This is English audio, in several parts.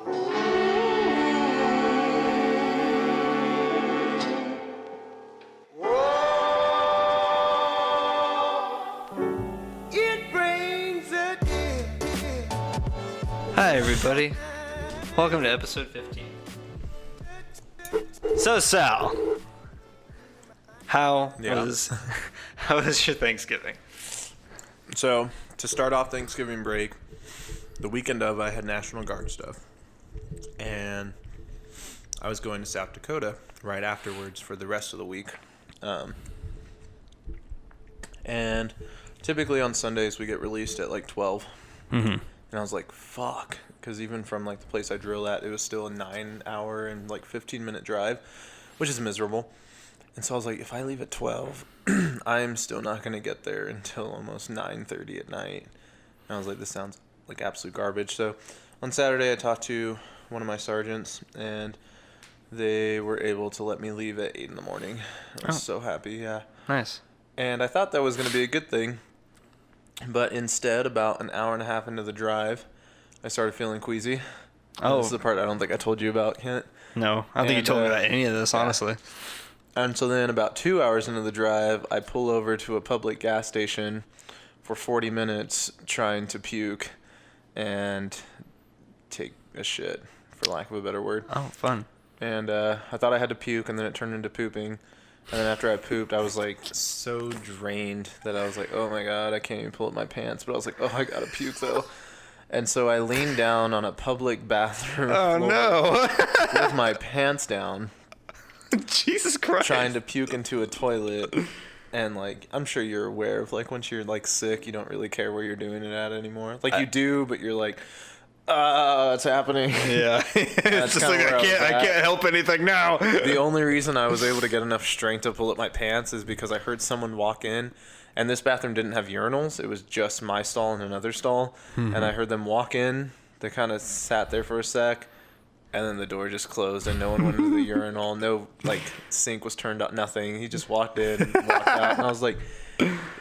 Hi everybody, welcome to episode 15. So Sal, how was your Thanksgiving? So, to start off Thanksgiving break, the weekend of, I had National Guard stuff. And I was going to South Dakota right afterwards for the rest of the week. And typically on Sundays we get released at like 12. Mm-hmm. And I was like, fuck. Because even from like the place I drill at, it was still a 9-hour and like 15-minute drive, which is miserable. And so I was like, if I leave at 12, I'm still not going to get there until almost 9:30 at night. And I was like, this sounds like absolute garbage. So on Saturday, I talked to one of my sergeants, and they were able to let me leave at 8 in the morning. I was so happy, yeah. Nice. And I thought that was going to be a good thing. But instead, about an hour and a half into the drive, I started feeling queasy. Oh. This is the part I don't think I told you about, Kent. No, I don't think you told me about any of this, honestly. And so then about 2 hours into the drive, I pull over to a public gas station for 40 minutes trying to puke and take a shit, for lack of a better word. Oh, fun. And I thought I had to puke, and then it turned into pooping. And then after I pooped, I was like so drained that I was like, oh my God, I can't even pull up my pants. But I was like, oh, I gotta puke though. And so I leaned down on a public bathroom floor with my pants down. Jesus Christ. Trying to puke into a toilet. And like, I'm sure you're aware of like once you're like sick, you don't really care where you're doing it at anymore. Like you do, but you're like, it's happening. Yeah. It's just like, I can't help anything now. The only reason I was able to get enough strength to pull up my pants is because I heard someone walk in, and this bathroom didn't have urinals. It was just my stall and another stall. Mm-hmm. And I heard them walk in. They kind of sat there for a sec, and then the door just closed, and no one went into the urinal. No, like, sink was turned up, nothing. He just walked in and walked out, and I was like,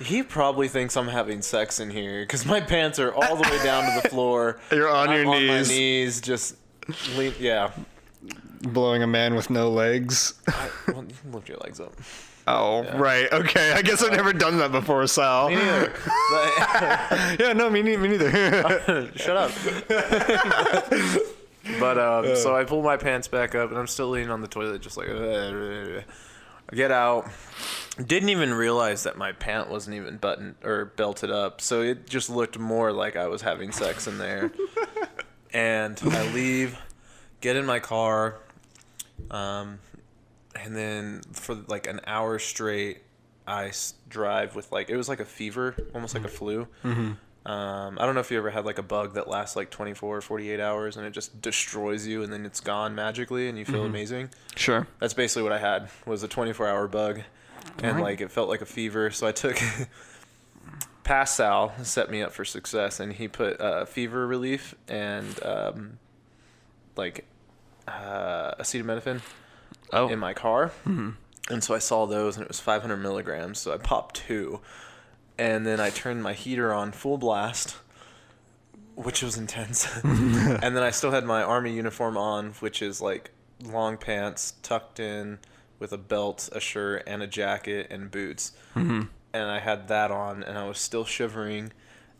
he probably thinks I'm having sex in here, because my pants are all the way down to the floor. You're on your knees. On my knees, just, yeah. Blowing a man with no legs. Well, you can lift your legs up. Oh, yeah. Right. Okay. I guess I've never done that before, Sal. Me neither. Yeah, no, me neither. Shut up. But so I pull my pants back up, and I'm still leaning on the toilet, just like, I get out. Didn't even realize that my pant wasn't even buttoned or belted up, so it just looked more like I was having sex in there. And I leave, get in my car, and then for like an hour straight, I drive with like, it was like a fever, almost like a flu. Mm-hmm. I don't know if you ever had like a bug that lasts like 24 or 48 hours and it just destroys you and then it's gone magically and you feel amazing. Sure. That's basically what I had, was a 24-hour bug. And like it felt like a fever. So I took past Sal, set me up for success, and he put fever relief and acetaminophen in my car. Mm-hmm. And so I saw those, and it was 500 milligrams. So I popped 2. And then I turned my heater on full blast, which was intense. And then I still had my Army uniform on, which is like long pants tucked in with a belt, a shirt, and a jacket and boots. Mm-hmm. And I had that on, and I was still shivering.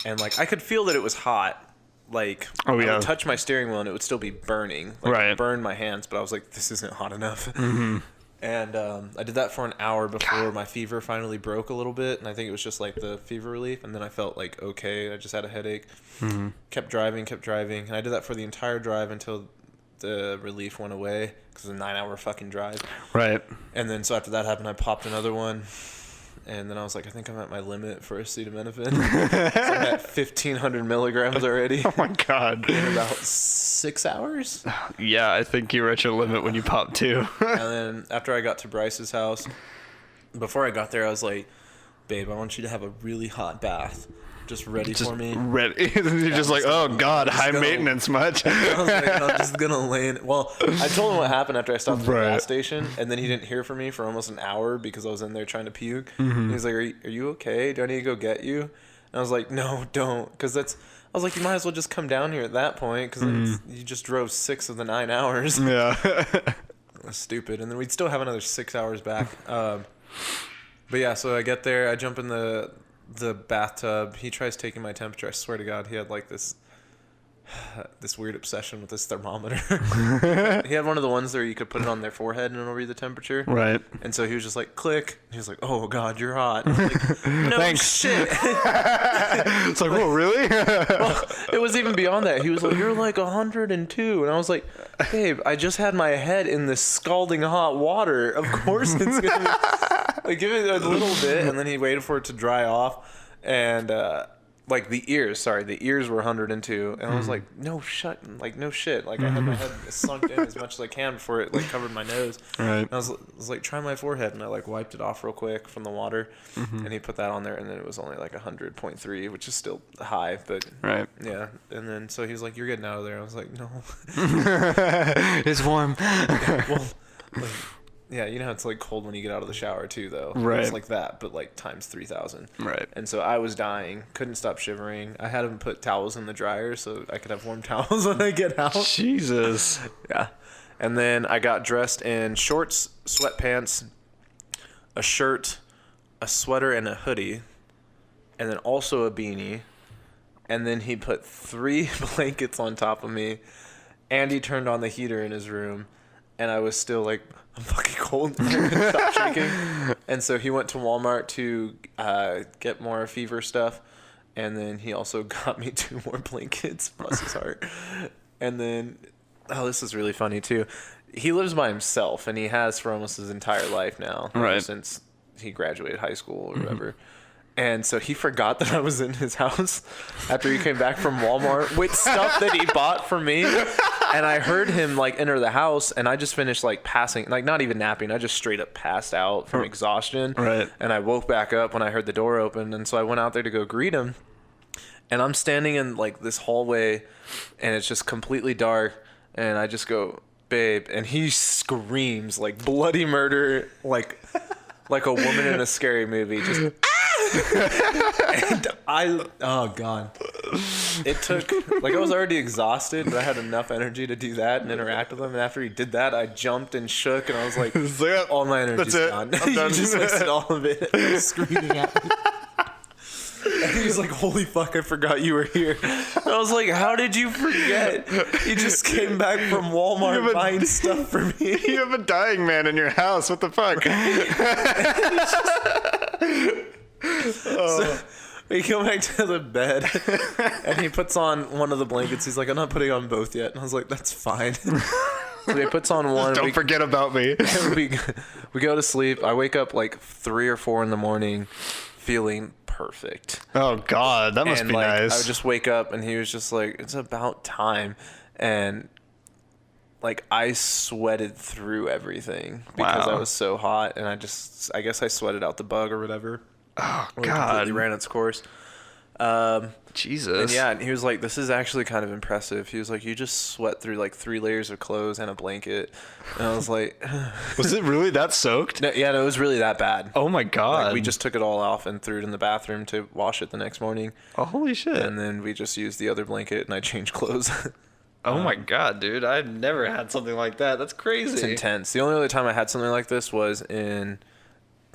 And like I could feel that it was hot. Like I would touch my steering wheel, and it would still be burning. Like, it burned my hands, but I was like, this isn't hot enough. Mm-hmm. And I did that for an hour before my fever finally broke a little bit. And I think it was just like the fever relief. And then I felt like okay. I just had a headache. Mm-hmm. Kept driving. And I did that for the entire drive until the relief went away. Because it was a 9-hour fucking drive. Right. And then so after that happened, I popped another one. And then I was like, I think I'm at my limit for acetaminophen. So I'm at 1,500 milligrams already. Oh my God. In about 6 hours? Yeah, I think you were at your limit when you popped 2. And then after I got to Bryce's house, before I got there, I was like, babe, I want you to have a really hot bath. Just ready for me. Ready. You're just like, oh God, high maintenance much. I was like, I'm just going to lay in. Well, I told him what happened after I stopped at the gas station, and then he didn't hear from me for almost an hour because I was in there trying to puke. Mm-hmm. He was like, are you okay? Do I need to go get you? And I was like, no, don't. Because was like, you might as well just come down here at that point because you just drove 6 of the 9 hours. Yeah. That's stupid. And then we'd still have another 6 hours back. But yeah, so I get there. I jump in the bathtub. He tries taking my temperature. I swear to God, he had like this weird obsession with this thermometer. He had one of the ones where you could put it on their forehead and it'll read the temperature. Right. And so he was just like, click. And he was like, oh, God, you're hot. And I was like, no Thanks. shit. It's like, whoa, really? Well, it was even beyond that. He was like, you're like 102. And I was like, babe, I just had my head in this scalding hot water. Of course it's going to be. Like, give it a little bit. And then he waited for it to dry off. And, like the ears were 102, and I was like, no shit. Like I had my head sunk in as much as I can before it like covered my nose. Right. And I was like, try my forehead, and I like wiped it off real quick from the water, and he put that on there, and then it was only like 100.3, which is still high, but Right. yeah. And then so he was like, you're getting out of there. I was like, no. It's warm. Yeah, well, like, yeah, you know how it's like cold when you get out of the shower too, though. Right. It's like that, but like times 3,000. Right. And so I was dying, couldn't stop shivering. I had him put towels in the dryer so I could have warm towels when I get out. Jesus. Yeah. And then I got dressed in shorts, sweatpants, a shirt, a sweater, and a hoodie, and then also a beanie. And then he put 3 blankets on top of me, and he turned on the heater in his room, and I was still like, I'm fucking cold. I couldn't stop shaking. And so he went to Walmart to get more fever stuff. And then he also got me 2 more blankets, bless his heart. And then, oh, this is really funny too. He lives by himself, and he has for almost his entire life now. Right. Since he graduated high school or whatever. And so he forgot that I was in his house after he came back from Walmart with stuff that he bought for me. And I heard him like enter the house, and I just finished like passing, like not even napping. I just straight up passed out from exhaustion. Right. And I woke back up when I heard the door open. And so I went out there to go greet him. And I'm standing in like this hallway, and it's just completely dark. And I just go, babe. And he screams like bloody murder, like a woman in a scary movie. Just and oh God, it took, like I was already exhausted, but I had enough energy to do that and interact with him. And after he did that, I jumped and shook, and I was like, all my energy's gone. I'm done. You just wasted all of it. Like, screaming at me. And he was like, holy fuck, I forgot you were here. And I was like, how did you forget? You just came back from Walmart buying stuff for me. You have a dying man in your house. What the fuck? So we go back to the bed, and he puts on one of the blankets. He's like, I'm not putting on both yet. And I was like, that's fine. So he puts on one. Don't forget about me. We go to sleep. I wake up like 3 or 4 in the morning feeling perfect. Oh God, that must be like, nice. I would just wake up, and he was just like, it's about time. And like I sweated through everything because I was so hot, and I guess I sweated out the bug or whatever. Oh Or God, completely ran its course. Jesus. And yeah, and he was like, this is actually kind of impressive. He was like, you just sweat through like 3 layers of clothes and a blanket. And I was like, Was it really that soaked? no, yeah, no, it was really that bad. Oh my God. Like, we just took it all off and threw it in the bathroom to wash it the next morning. Oh, holy shit. And then we just used the other blanket, and I changed clothes. Oh my God, dude. I've never had something like that. That's crazy. It's intense. The only other time I had something like this was in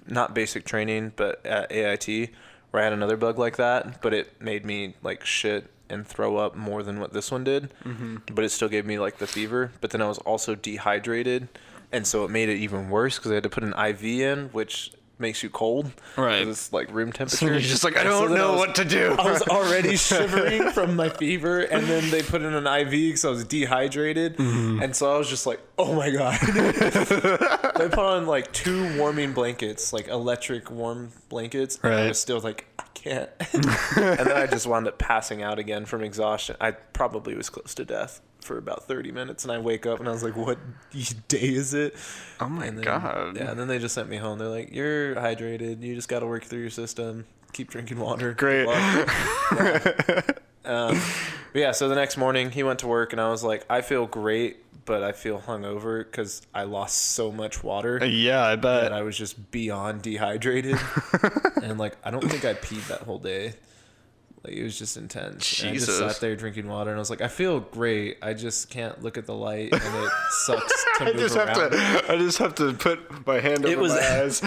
not basic training, but at AIT, where I had another bug like that, but it made me like shit and throw up more than what this one did. Mm-hmm. But it still gave me like the fever. But then I was also dehydrated, and so it made it even worse because I had to put an IV in, which makes you cold. Right. 'Cause it's like room temperature. So you're just like, I don't know what to do. I was already shivering from my fever, and then they put in an IV because I was dehydrated. Mm-hmm. And so I was just like, oh my God. They put on like 2 warming blankets, like electric warm blankets. And I was still like, I can't. And then I just wound up passing out again from exhaustion. I probably was close to death for about 30 minutes, and I wake up and I was like, what day is it? Oh my God. Yeah, and then they just sent me home. They're like, you're hydrated, you just got to work through your system, keep drinking water. Great. But yeah, so the next morning he went to work, and I was like, I feel great, but I feel hungover because I lost so much water. Yeah, I bet. That I was just beyond dehydrated. And like, I don't think I peed that whole day. Like, it was just intense. Jesus. And I just sat there drinking water, and I was like, I feel great. I just can't look at the light, and it sucks to move around. I just have to put my hand over my eyes.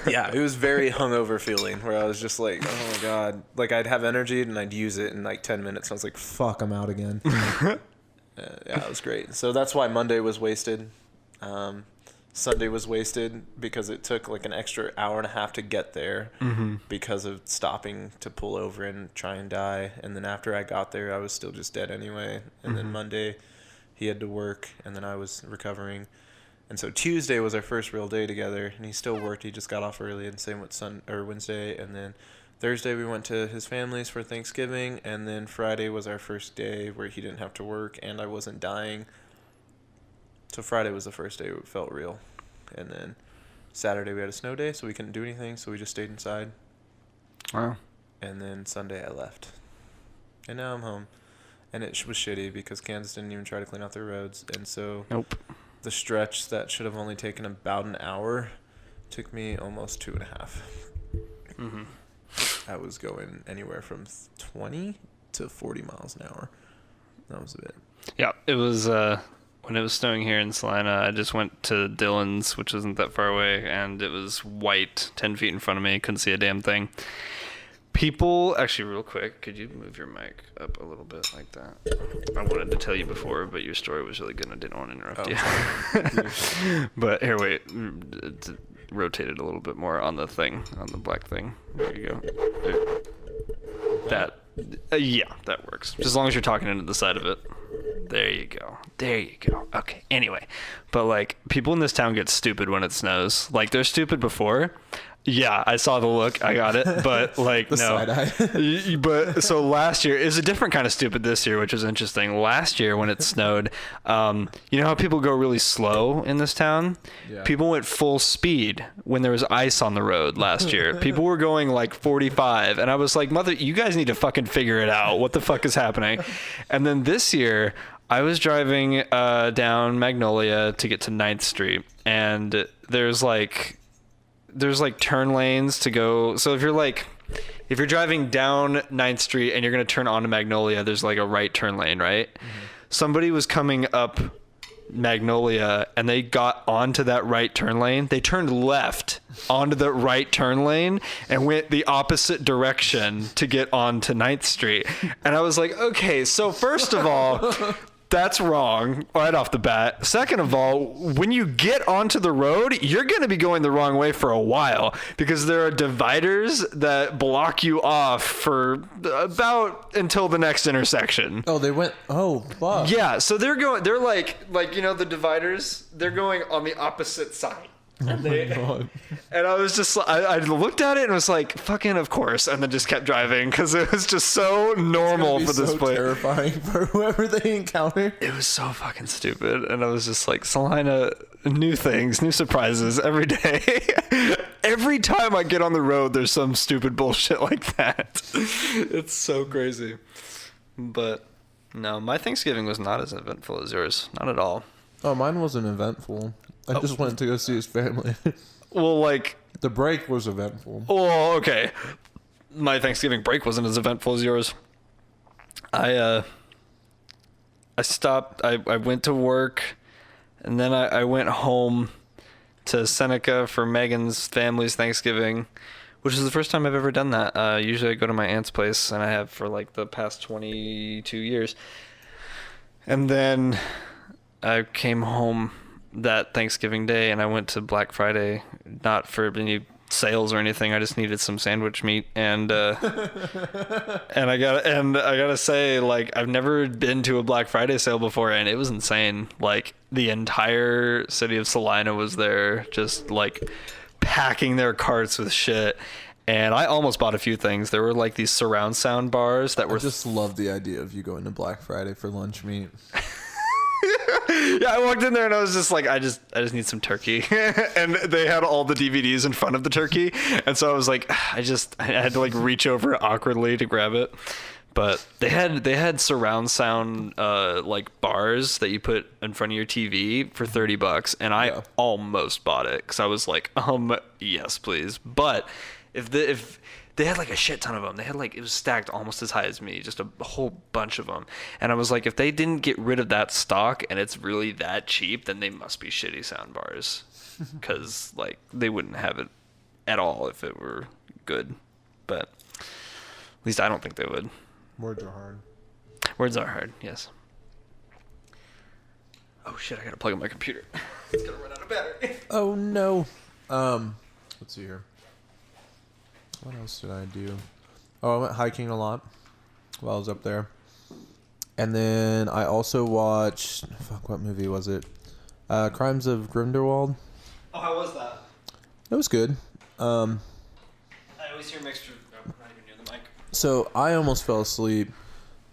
Yeah, it was very hungover feeling, where I was just like, oh my God. Like, I'd have energy, and I'd use it in like 10 minutes. I was like, fuck, I'm out again. Yeah, it was great. So that's why Monday was wasted. Sunday was wasted because it took like an extra hour and a half to get there because of stopping to pull over and try and die. And then after I got there, I was still just dead anyway. And then Monday, he had to work, and then I was recovering. And so Tuesday was our first real day together, and he still worked. He just got off early, and same with Wednesday. And then Thursday we went to his family's for Thanksgiving, and then Friday was our first day where he didn't have to work, and I wasn't dying. So Friday was the first day it felt real. And then Saturday we had a snow day, so we couldn't do anything, so we just stayed inside. Wow. And then Sunday I left. And now I'm home. And it was shitty because Kansas didn't even try to clean out their roads. And so the stretch that should have only taken about an hour took me almost 2.5. I was going anywhere from 20 to 40 miles an hour. That was a bit. Yeah, it was... When it was snowing here in Salina, I just went to Dillon's, which wasn't that far away, and it was white, 10 feet in front of me. Couldn't see a damn thing. People, actually, real quick, could you move your mic up a little bit like that? I wanted to tell you before, but your story was really good, and I didn't want to interrupt you. But here, wait. Rotate it a little bit more on the thing, on the black thing. There you go. That, yeah, that works. Just as long as you're talking into the side of it. There you go. Okay. Anyway, but like people in this town get stupid when it snows. Like they're stupid before. Yeah, I saw the look. I got it. But like the no. Side eye. But so last year is a different kind of stupid this year, which was interesting. Last year when it snowed, you know how people go really slow in this town? Yeah. People went full speed when there was ice on the road last year. People were going like 45, and I was like, "Mother, you guys need to fucking figure it out. What the fuck is happening?" And then this year, I was driving down Magnolia to get to 9th Street, and there's like turn lanes to go. So if you're driving down 9th Street and you're going to turn onto Magnolia, there's like a right turn lane, right? Somebody was coming up Magnolia and they got onto that right turn lane. They turned left onto the right turn lane and went the opposite direction to get onto 9th Street. And I was like, okay, so first of all, that's wrong right off the bat. Second of all, when you get onto the road, you're going to be going the wrong way for a while because there are dividers that block you off for about until the next intersection. Oh, they went, oh, fuck. Yeah, so they're like, you know, the dividers, they're going on the opposite side. And, and I was just, I looked at it and was like, fucking of course, and then just kept driving because it was just so normal for this place. Terrifying for whoever they encounter. It was so fucking stupid, and I was just like, Salina, new things, new surprises every day. Every time I get on the road, there's some stupid bullshit like that. It's so crazy. But no, my Thanksgiving was not as eventful as yours, not at all. Oh, mine wasn't eventful. I just went to go see his family. Well, like... The break was eventful. Oh, okay. My Thanksgiving break wasn't as eventful as yours. I stopped... I went to work, and then I went home to Seneca for Megan's family's Thanksgiving, which is the first time I've ever done that. Usually I go to my aunt's place, and I have for like the past 22 years. And then I came home that Thanksgiving day and I went to Black Friday, not for any sales or anything. I just needed some sandwich meat, and I gotta say, like, I've never been to a Black Friday sale before, and it was insane. Like, the entire city of Salina was there, just like packing their carts with shit. And I almost bought a few things. There were like these surround sound bars that were... I just love the idea of you going to Black Friday for lunch meat. Yeah, I walked in there and I was just like, I just need some turkey. And they had all the DVDs in front of the turkey. And so I was like, I had to like reach over awkwardly to grab it. But they had surround sound like bars that you put in front of your TV for $30, and I almost bought it because I was like, yes, please. But if they had like a shit ton of them. They had like, it was stacked almost as high as me, just a whole bunch of them. And I was like, if they didn't get rid of that stock and it's really that cheap, then they must be shitty sound bars. Because like they wouldn't have it at all if it were good. But at least I don't think they would. Words are hard. Words are hard, yes. Oh shit, I gotta plug in my computer. It's gonna run out of battery. Oh no. Let's see here. What else did I do? Oh, I went hiking a lot while I was up there. And then I also watched, what movie was it? Crimes of Grindelwald. Oh, how was that? It was good. I always hear mixed. I'm not even near the mic. So I almost fell asleep,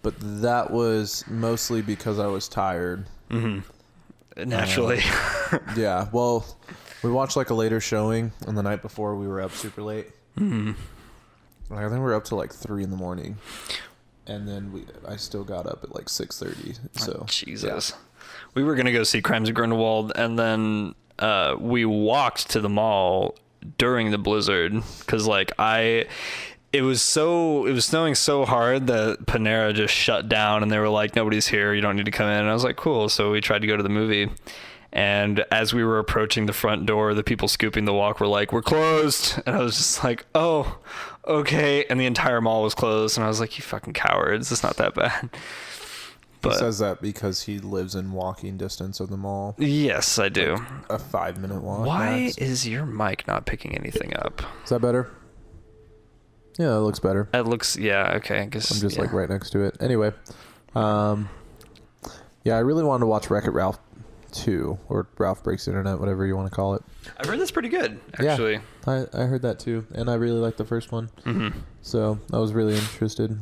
but that was mostly because I was tired. Mm-hmm. Naturally. Yeah. Well, we watched like a later showing, and the night before we were up super late. Mm-hmm. Like, I think we were up till like 3 a.m, and then I still got up at like 6:30. So Jesus. Yeah. We were gonna go see Crimes of Grindelwald, and then we walked to the mall during the blizzard because like it was snowing so hard that Panera just shut down, and they were like, nobody's here, you don't need to come in. And I was like, cool. So we tried to go to the movie, and as we were approaching the front door, the people scooping the walk were like, we're closed. And I was just like, oh, okay. And the entire mall was closed, and I was like, you fucking cowards, it's not that bad. He says that because he lives in walking distance of the mall. Yes, I do. Like a 5-minute walk. Why is your mic not picking anything up? Is that better? Yeah, it looks better. It looks, yeah, okay. I guess I'm just like right next to it. Anyway, yeah, I really wanted to watch Wreck-It Ralph 2, or Ralph Breaks the Internet, whatever you want to call it. I've heard that's pretty good, actually. Yeah, I heard that too, and I really liked the first one. Mm-hmm. So I was really interested.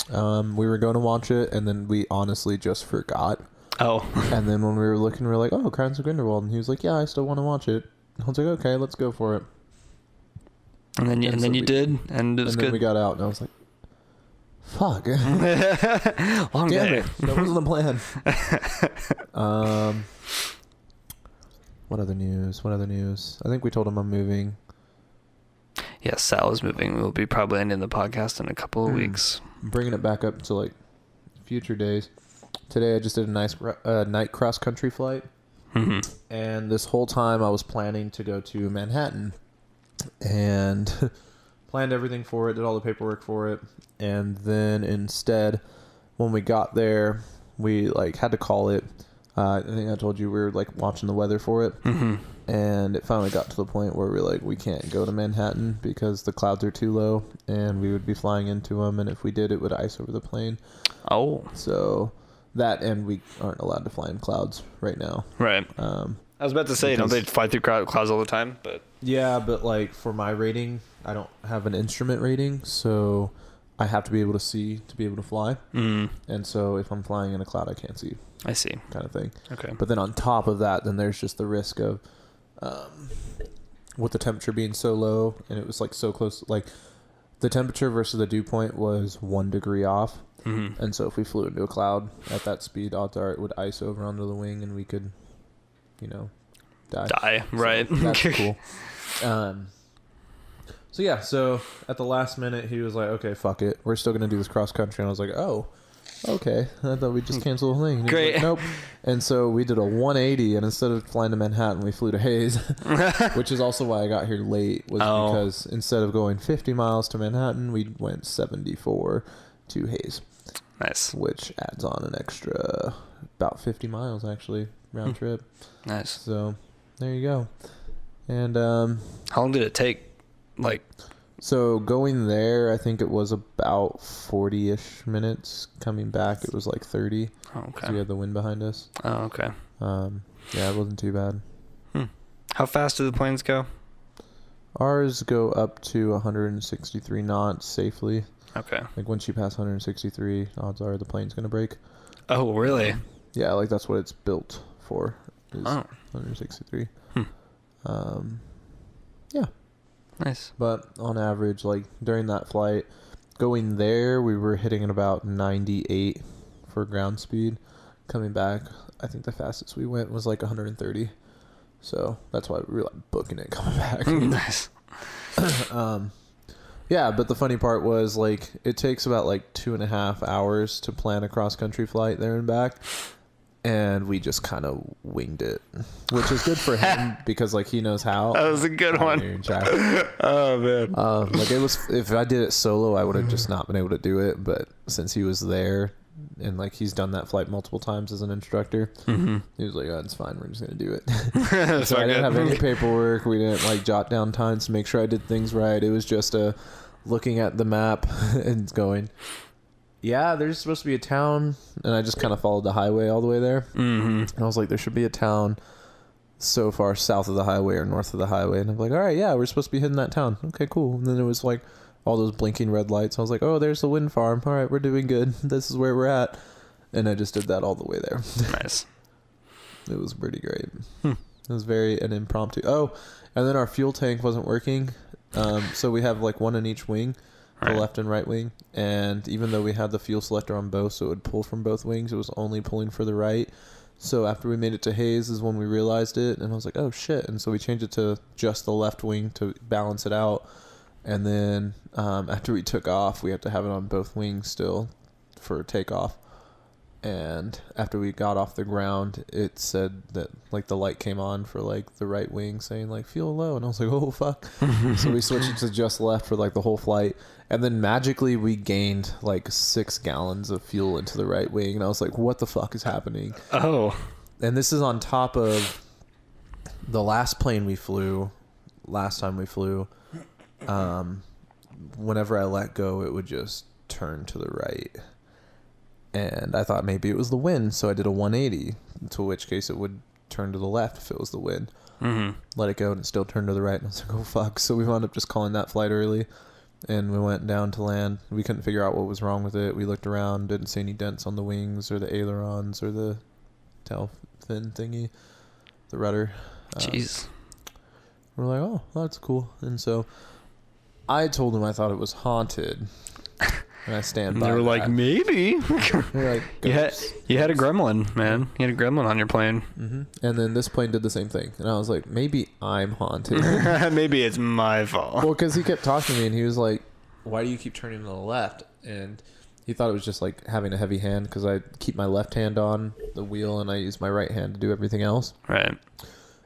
We were going to watch it, and then we honestly just forgot. Oh. And then when we were looking, we were like, oh, Crimes of Grindelwald. And he was like, yeah, I still want to watch it. I was like, okay, let's go for it. And then you did, and it was good. And then we got out, and I was like, fuck. Long Damn day. it. That wasn't the plan. What other news? I think we told him I'm moving. Yes, Sal is moving. We'll be probably ending the podcast in a couple of weeks. I'm bringing it back up to like future days. Today I just did a nice night cross country flight. Mm-hmm. And this whole time I was planning to go to Manhattan and planned everything for it, did all the paperwork for it. And then instead, when we got there, we like had to call it. I think I told you we were like watching the weather for it. Mm-hmm. And it finally got to the point where we're like, we can't go to Manhattan because the clouds are too low and we would be flying into them. And if we did, it would ice over the plane. Oh. So that, and we aren't allowed to fly in clouds right now. Right. I was about to say, don't they fly through clouds all the time? But yeah, but like for my rating, I don't have an instrument rating. So I have to be able to see to be able to fly. Mm. And so if I'm flying in a cloud, I can't see. I see. Kind of thing. Okay. But then on top of that, then there's just the risk of with the temperature being so low, and it was like so close, like the temperature versus the dew point was 1 degree off. Mm-hmm. And so if we flew into a cloud at that speed, odds are it would ice over onto the wing and we could, die. Right. So that's cool. So yeah, so at the last minute he was like, okay, fuck it, we're still gonna do this cross country. And I was like, oh, okay, I thought we'd just cancel the thing. And he was Great. like, nope. And so we did a 180, and instead of flying to Manhattan, we flew to Hayes, which is also why I got here late, was because instead of going 50 miles to Manhattan, we went 74 to Hayes. Nice. Which adds on an extra about 50 miles, actually, round trip. Nice. So there you go. And how long did it take? So going there, I think it was about 40-ish minutes. Coming back, it was like 30. Oh, okay. 'Cause we had the wind behind us. Oh, okay. Yeah, it wasn't too bad. How fast do the planes go? Ours go up to 163 knots safely. Okay. Like once you pass 163, odds are the plane's gonna break. Oh, really? Yeah, like that's what it's built for. Is Oh. 163. Yeah. Nice. But on average, like during that flight, going there, we were hitting at about 98 for ground speed. Coming back, I think the fastest we went was like 130. So that's why we were like booking it coming back. Nice. Yeah, but the funny part was like it takes about like 2.5 hours to plan a cross country flight there and back. And we just kind of winged it, which is good for him because like he knows how. That was a good one. Oh man. Like it was, if I did it solo, I would have just not been able to do it. But since he was there, and like he's done that flight multiple times as an instructor, he was like, "Oh, it's fine. We're just gonna do it." So I didn't have any paperwork. We didn't like jot down times to make sure I did things right. It was just looking at the map and going, yeah, there's supposed to be a town, and I just kind of followed the highway all the way there. And I was like, there should be a town so far south of the highway or north of the highway, and I'm like, all right, yeah, we're supposed to be hitting that town. Okay, cool. And then it was like all those blinking red lights. I was like, oh, there's the wind farm. All right, we're doing good. This is where we're at. And I just did that all the way there. Nice. It was pretty great. It was very an impromptu. Oh, and then our fuel tank wasn't working. So we have like one in each wing. The left and right wing, and even though we had the fuel selector on both, so it would pull from both wings, it was only pulling for the right. So after we made it to Hayes is when we realized it, and I was like, oh shit. And so we changed it to just the left wing to balance it out. And then after we took off, we had to have it on both wings still for takeoff. And after we got off the ground, it said that like the light came on for like the right wing saying like fuel low, and I was like, oh fuck. So we switched it to just left for like the whole flight, and then magically we gained like 6 gallons of fuel into the right wing, and I was like, what the fuck is happening? Oh. And this is on top of the last time we flew. Whenever I let go, it would just turn to the right. And I thought maybe it was the wind, so I did a 180, to which case it would turn to the left if it was the wind. Let it go, and it still turned to the right, and I was like, oh fuck. So we wound up just calling that flight early, and we went down to land. We couldn't figure out what was wrong with it. We looked around, didn't see any dents on the wings or the ailerons or the tail fin thingy, the rudder. Jeez. We're like, oh, that's cool. And so I told him I thought it was haunted. And I stand by. They were that. like, maybe. They're like, you had a gremlin, man. You had a gremlin on your plane. And then this plane did the same thing, and I was like, maybe I'm haunted. Maybe it's my fault. Well, because he kept talking to me, and he was like, why do you keep turning to the left? And he thought it was just like having a heavy hand, because I keep my left hand on the wheel and I use my right hand to do everything else. Right.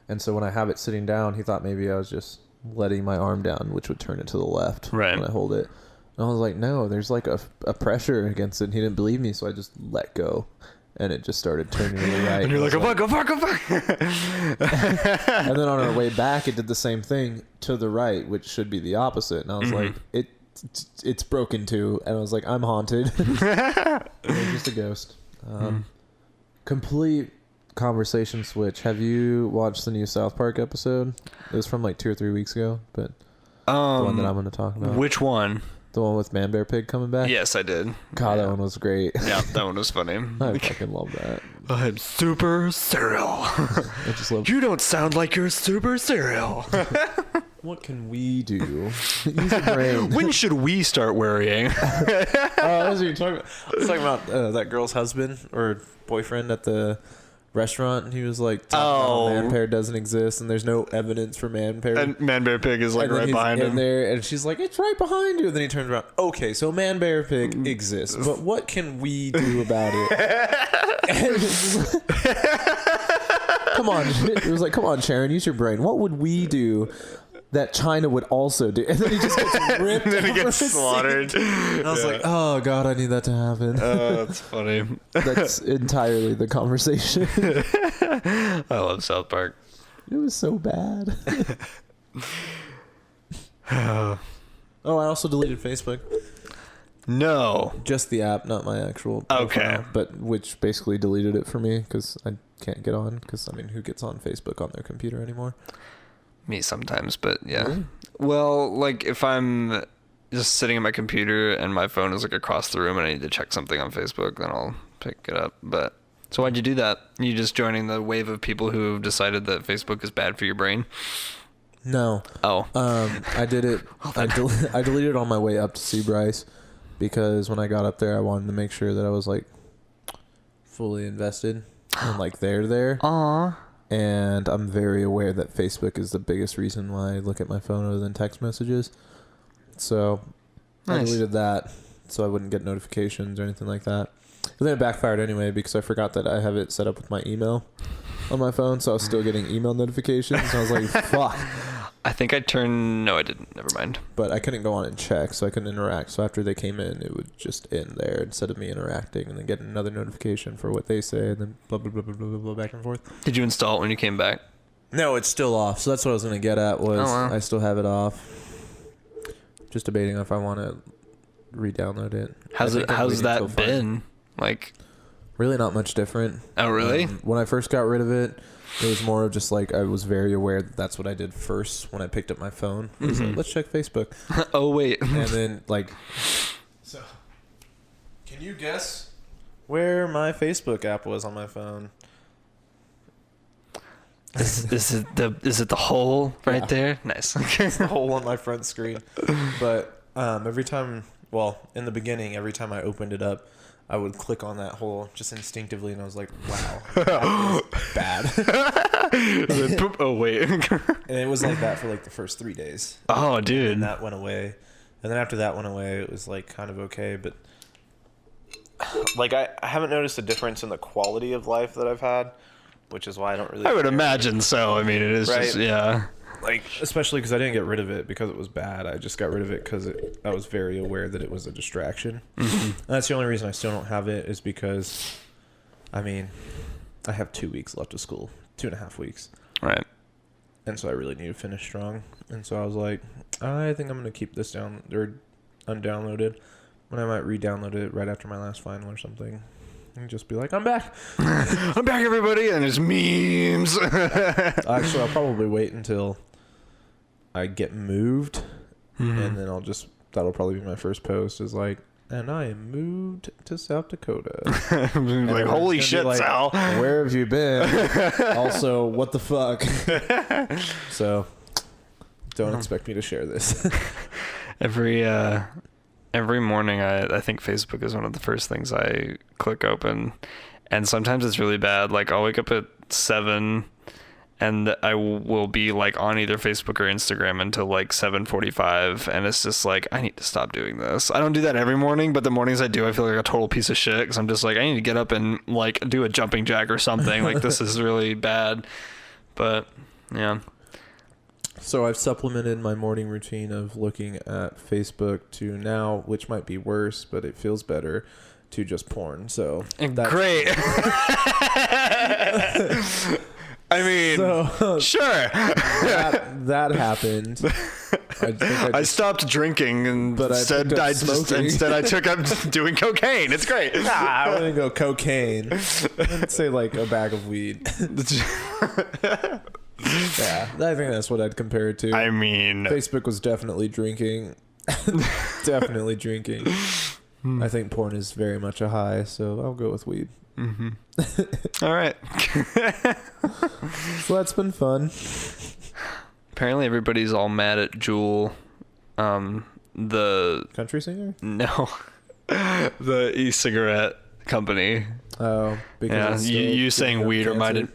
And so when I have it sitting down, he thought maybe I was just letting my arm down, which would turn it to the left when I hold it. And I was like, no, there's like a pressure against it. And he didn't believe me, so I just let go. And it just started turning to the right. And you're like, go fuck. And then on our way back, it did the same thing to the right, which should be the opposite. And I was like, it's broken too. And I was like, I'm haunted. It was just a ghost. Complete conversation switch. Have you watched the new South Park episode? It was from like 2 or 3 weeks ago, but the one that I'm going to talk about. Which one? The one with Man Bear Pig coming back? Yes, I did. God, that one was great. Yeah, that one was funny. I fucking love that. I'm super cereal. I just love. You don't sound like you're super cereal. What can we do? Use your brain. When should we start worrying? What was you talking about? I was talking about that girl's husband or boyfriend at the restaurant, and he was like, "Oh, man pair doesn't exist, and there's no evidence for man pair." And Man Bear Pig is like right behind him. There, and she's like, "It's right behind you." And then he turns around. Okay, so Man Bear Pig exists, but what can we do about it? Come on, it was like, come on, Sharon, use your brain. What would we do that China would also do? And then he just gets ripped. And then he gets slaughtered. And I was like, oh god, I need that to happen. Oh, that's funny. That's entirely the conversation. I love South Park. It was so bad. Oh, I also deleted Facebook. No. Just the app, not my actual profile, Okay. but which basically deleted it for me because I can't get on. Because, I mean, who gets on Facebook on their computer anymore? Me sometimes, but yeah. Really? Well, like if I'm just sitting at my computer and my phone is like across the room and I need to check something on Facebook, then I'll pick it up. But so why'd you do that? You just joining the wave of people who have decided that Facebook is bad for your brain? No. Oh. I did it. I deleted it on my way up to see Bryce because when I got up there, I wanted to make sure that I was like fully invested and like there. Aww. And I'm very aware that Facebook is the biggest reason why I look at my phone other than text messages. So I Nice. deleted that so I wouldn't get notifications or anything like that. But then it backfired anyway because I forgot that I have it set up with my email on my phone, so I was still getting email notifications. And I was like, fuck. I think I turned. No, I didn't. Never mind. But I couldn't go on and check, so I couldn't interact. So after they came in, it would just end there instead of me interacting and then getting another notification for what they say and then blah, blah, blah, blah, blah, blah, back and forth. Did you install it when you came back? No, it's still off. So that's what I was going to get at was I still have it off. Just debating if I want to re-download it. How's that been? Like, really not much different. Oh, really? When I first got rid of it, it was more of just like I was very aware that that's what I did first when I picked up my phone. I was like, let's check Facebook. Oh, wait. And then like, so can you guess where my Facebook app was on my phone? Is it the hole right there? Nice. It's the hole on my front screen. But every time, well, in the beginning, every time I opened it up, I would click on that hole just instinctively, and I was like, wow, that is bad. Poop. Oh, wait. And it was like that for like the first 3 days. Oh, dude. And that went away. And then after that went away, it was like kind of okay. But like I haven't noticed a difference in the quality of life that I've had, which is why I don't really. I would imagine so. I mean, it is Right. just, yeah. Like, especially because I didn't get rid of it because it was bad. I just got rid of it because I was very aware that it was a distraction. And that's the only reason I still don't have it is because, I mean, I have 2 weeks left of school, 2.5 weeks. Right. And so I really need to finish strong. And so I was like, I think I'm going to keep this down or undownloaded. When I might re-download it right after my last final or something. And just be like, I'm back. I'm back, everybody. And there's memes. Actually, I'll probably wait until I get moved. And then that'll probably be my first post is like, and I am moved to South Dakota. Like, holy shit, like, Sal. Where have you been? Also, what the fuck? So, don't expect me to share this. Every morning, I think Facebook is one of the first things I click open. And sometimes it's really bad. Like, I'll wake up at 7 and I will be like on either Facebook or Instagram until like 7:45, and it's just like, I need to stop doing this. I don't do that every morning, but the mornings I do, I feel like a total piece of shit because I'm just like, I need to get up and like do a jumping jack or something. Like, this is really bad. But yeah. So I've supplemented my morning routine of looking at Facebook to now, which might be worse, but it feels better, to just porn. So great. I mean, sure. that happened. I stopped drinking and instead I took up doing cocaine. It's great. I wouldn't go cocaine. I'd say like a bag of weed. Yeah, I think that's what I'd compare it to. I mean, Facebook was definitely drinking. Definitely drinking. I think porn is very much a high, so I'll go with weed. All right. So that's been fun. Apparently everybody's all mad at Juul. The country singer? No. The e-cigarette company. Oh, because you saying weed reminded.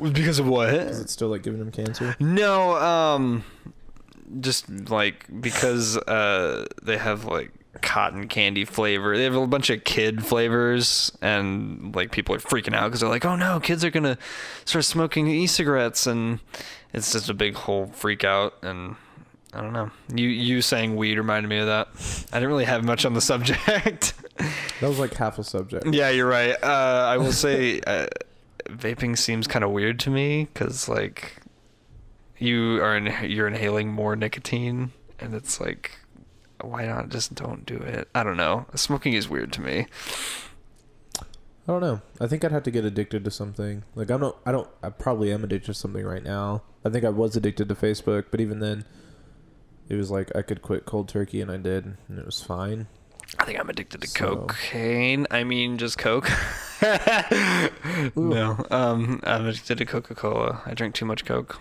Because of what? Is it still like giving him cancer? No, just like because they have like cotton candy flavor. They have a bunch of kid flavors, and like people are freaking out because they're like, oh no, kids are gonna start smoking e-cigarettes, and it's just a big whole freak out. And I don't know, you saying weed reminded me of that. I didn't really have much on the subject. That was like half a subject. Yeah, you're right. I will say vaping seems kind of weird to me because like you're inhaling more nicotine, and it's like, why not just don't do it? I don't know. Smoking is weird to me. I don't know. I think I'd have to get addicted to something. Like I probably am addicted to something right now. I think I was addicted to Facebook, but even then it was like I could quit cold turkey, and I did, and it was fine. I think I'm addicted to cocaine. I mean, just Coke. No, I'm addicted to Coca-Cola. I drink too much Coke.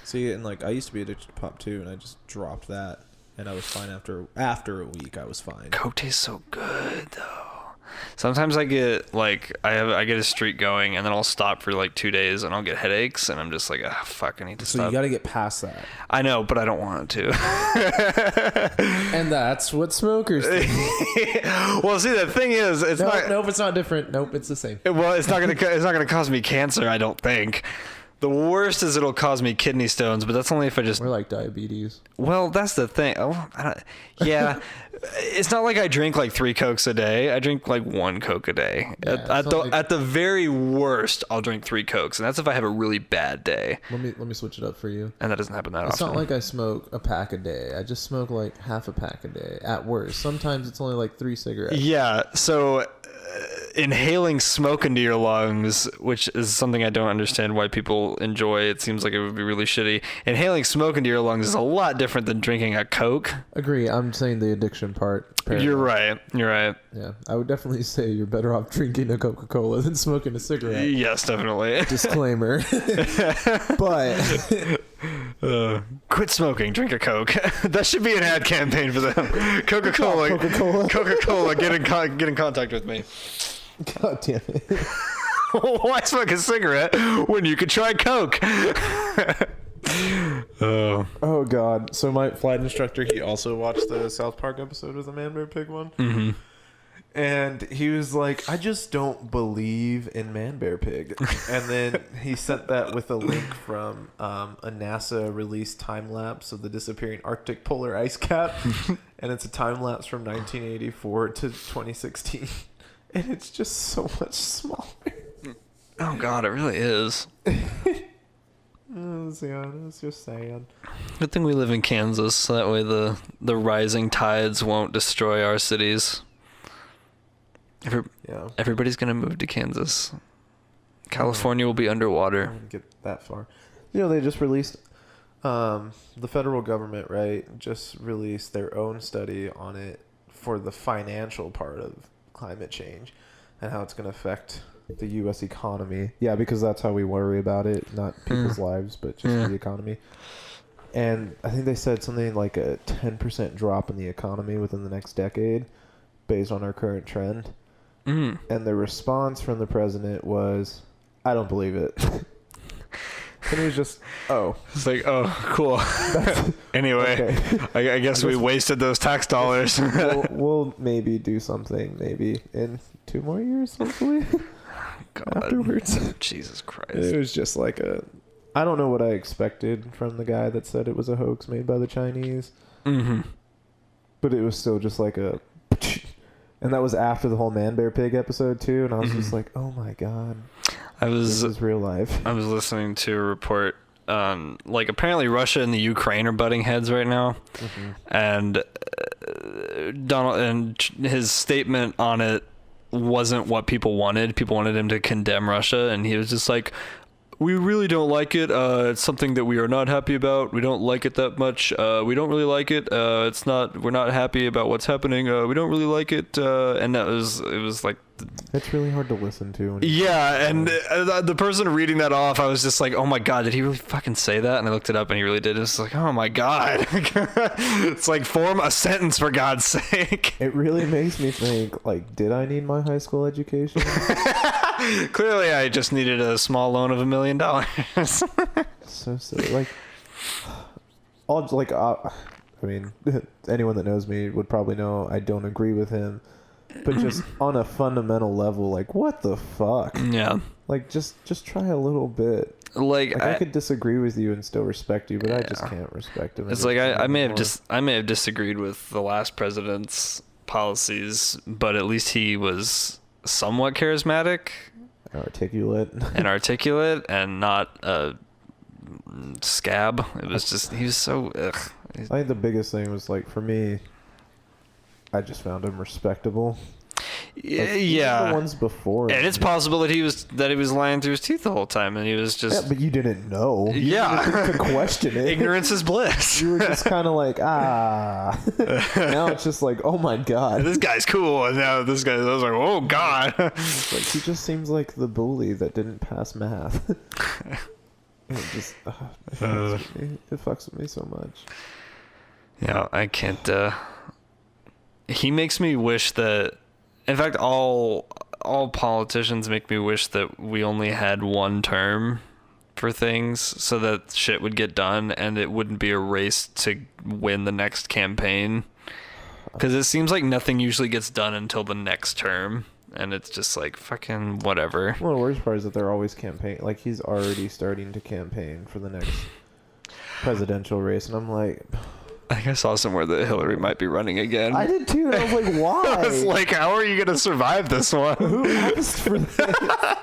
See, and like I used to be addicted to pop too, and I just dropped that, and I was fine after a week. I was fine. Coke tastes so good, though. Sometimes I get like I get a streak going, and then I'll stop for like 2 days, and I'll get headaches, and I'm just like, ah, fuck, I need to So stop. you got to get past that. I know, but I don't want to. And that's what smokers do. Well, see, the thing is, it's not. Nope, it's not different. Nope, it's the same. Well, it's not gonna cause me cancer, I don't think. The worst is it'll cause me kidney stones, but that's only if I just. We're like diabetes. Well, that's the thing. Oh, yeah. It's not like I drink like 3 Cokes a day. I drink like 1 Coke a day. Yeah, At the very worst, I'll drink 3 Cokes, and that's if I have a really bad day. Let me switch it up for you. And that doesn't happen that often. It's not like I smoke a pack a day. I just smoke like half a pack a day at worst. Sometimes it's only like 3 cigarettes. Yeah, so inhaling smoke into your lungs, which is something I don't understand why people enjoy. It seems like it would be really shitty. Inhaling smoke into your lungs is a lot different than drinking a Coke. Agree. I'm saying the addiction part. You're right. Yeah, I would definitely say you're better off drinking a Coca-Cola than smoking a cigarette. Yes, definitely. Disclaimer. But quit smoking, drink a Coke. That should be an ad campaign for them. Coca-Cola, get in contact with me. God damn it. Why smoke a cigarette when you could try Coke? Oh God! So my flight instructor, he also watched the South Park episode of the Man Bear Pig one, and he was like, "I just don't believe in Man Bear Pig." And then he sent that with a link from a NASA released time lapse of the disappearing Arctic polar ice cap, and it's a time lapse from 1984 to 2016, and it's just so much smaller. Oh God, it really is. It's just sad. Good thing we live in Kansas, so that way the rising tides won't destroy our cities. Everybody's gonna move to Kansas. California will be underwater. I wouldn't get that far. They just released the federal government, right? Just released their own study on it for the financial part of climate change and how it's going to affect the U.S. economy. Yeah, because that's how we worry about it, not people's lives, but just the economy. And I think they said something like a 10% drop in the economy within the next decade based on our current trend. And the response from the president was, I don't believe it. And he was just, It's like, oh, cool. Anyway, okay. I guess we wasted those tax dollars. we'll maybe do something, maybe in 2 more years, hopefully. God. Afterwards. Jesus Christ. It was just like I don't know what I expected from the guy that said it was a hoax made by the Chinese. But it was still just like a... And that was after the whole Man Bear Pig episode too, and I was just like, oh my God. This is real life. I was listening to a report on, like, apparently Russia and the Ukraine are butting heads right now. And Donald and his statement on it wasn't what people wanted. People wanted him to condemn Russia, and he was just like, we really don't like it. It's something that we are not happy about. We don't like it that much. We don't really like it. We're not happy about what's happening. We don't really like it. And it was like... It's really hard to listen to. Yeah, and the person reading that off, I was just like, oh my God, did he really fucking say that? And I looked it up, and he really did. It was like, oh my God. It's like, form a sentence, for God's sake. It really makes me think, like, did I need my high school education? Clearly, I just needed a small loan of $1 million. So silly. Like, I mean, anyone that knows me would probably know I don't agree with him. But just on a fundamental level, like, what the fuck? Yeah. Like, just try a little bit. Like I could disagree with you and still respect you, but I just can't respect him. It's like I may have disagreed with the last president's policies, but at least he was somewhat charismatic, articulate, and not a scab. It was just, he was so. Ugh. I think the biggest thing was, like, for me, I just found him respectable. Yeah, the ones before, and it's possible that he was lying through his teeth the whole time, and he was just. Yeah, but you didn't know. Yeah, to question it. Ignorance is bliss. You were just kind of like, Now it's just like, oh my God, this guy's cool, and now this guy. I was like, oh God. It's like, he just seems like the bully that didn't pass math. It just it fucks with me so much. Yeah, I can't. He makes me wish that In fact, all politicians make me wish that we only had one term for things so that shit would get done and it wouldn't be a race to win the next campaign. Because it seems like nothing usually gets done until the next term. And it's just like, fucking whatever. Well, the worst part is that they're always campaign. Like, he's already starting to campaign for the next presidential race. And I'm like... I think I saw somewhere that Hillary might be running again. I did too. And I was like, why? I was like, how are you going to survive this one? Who asked for this?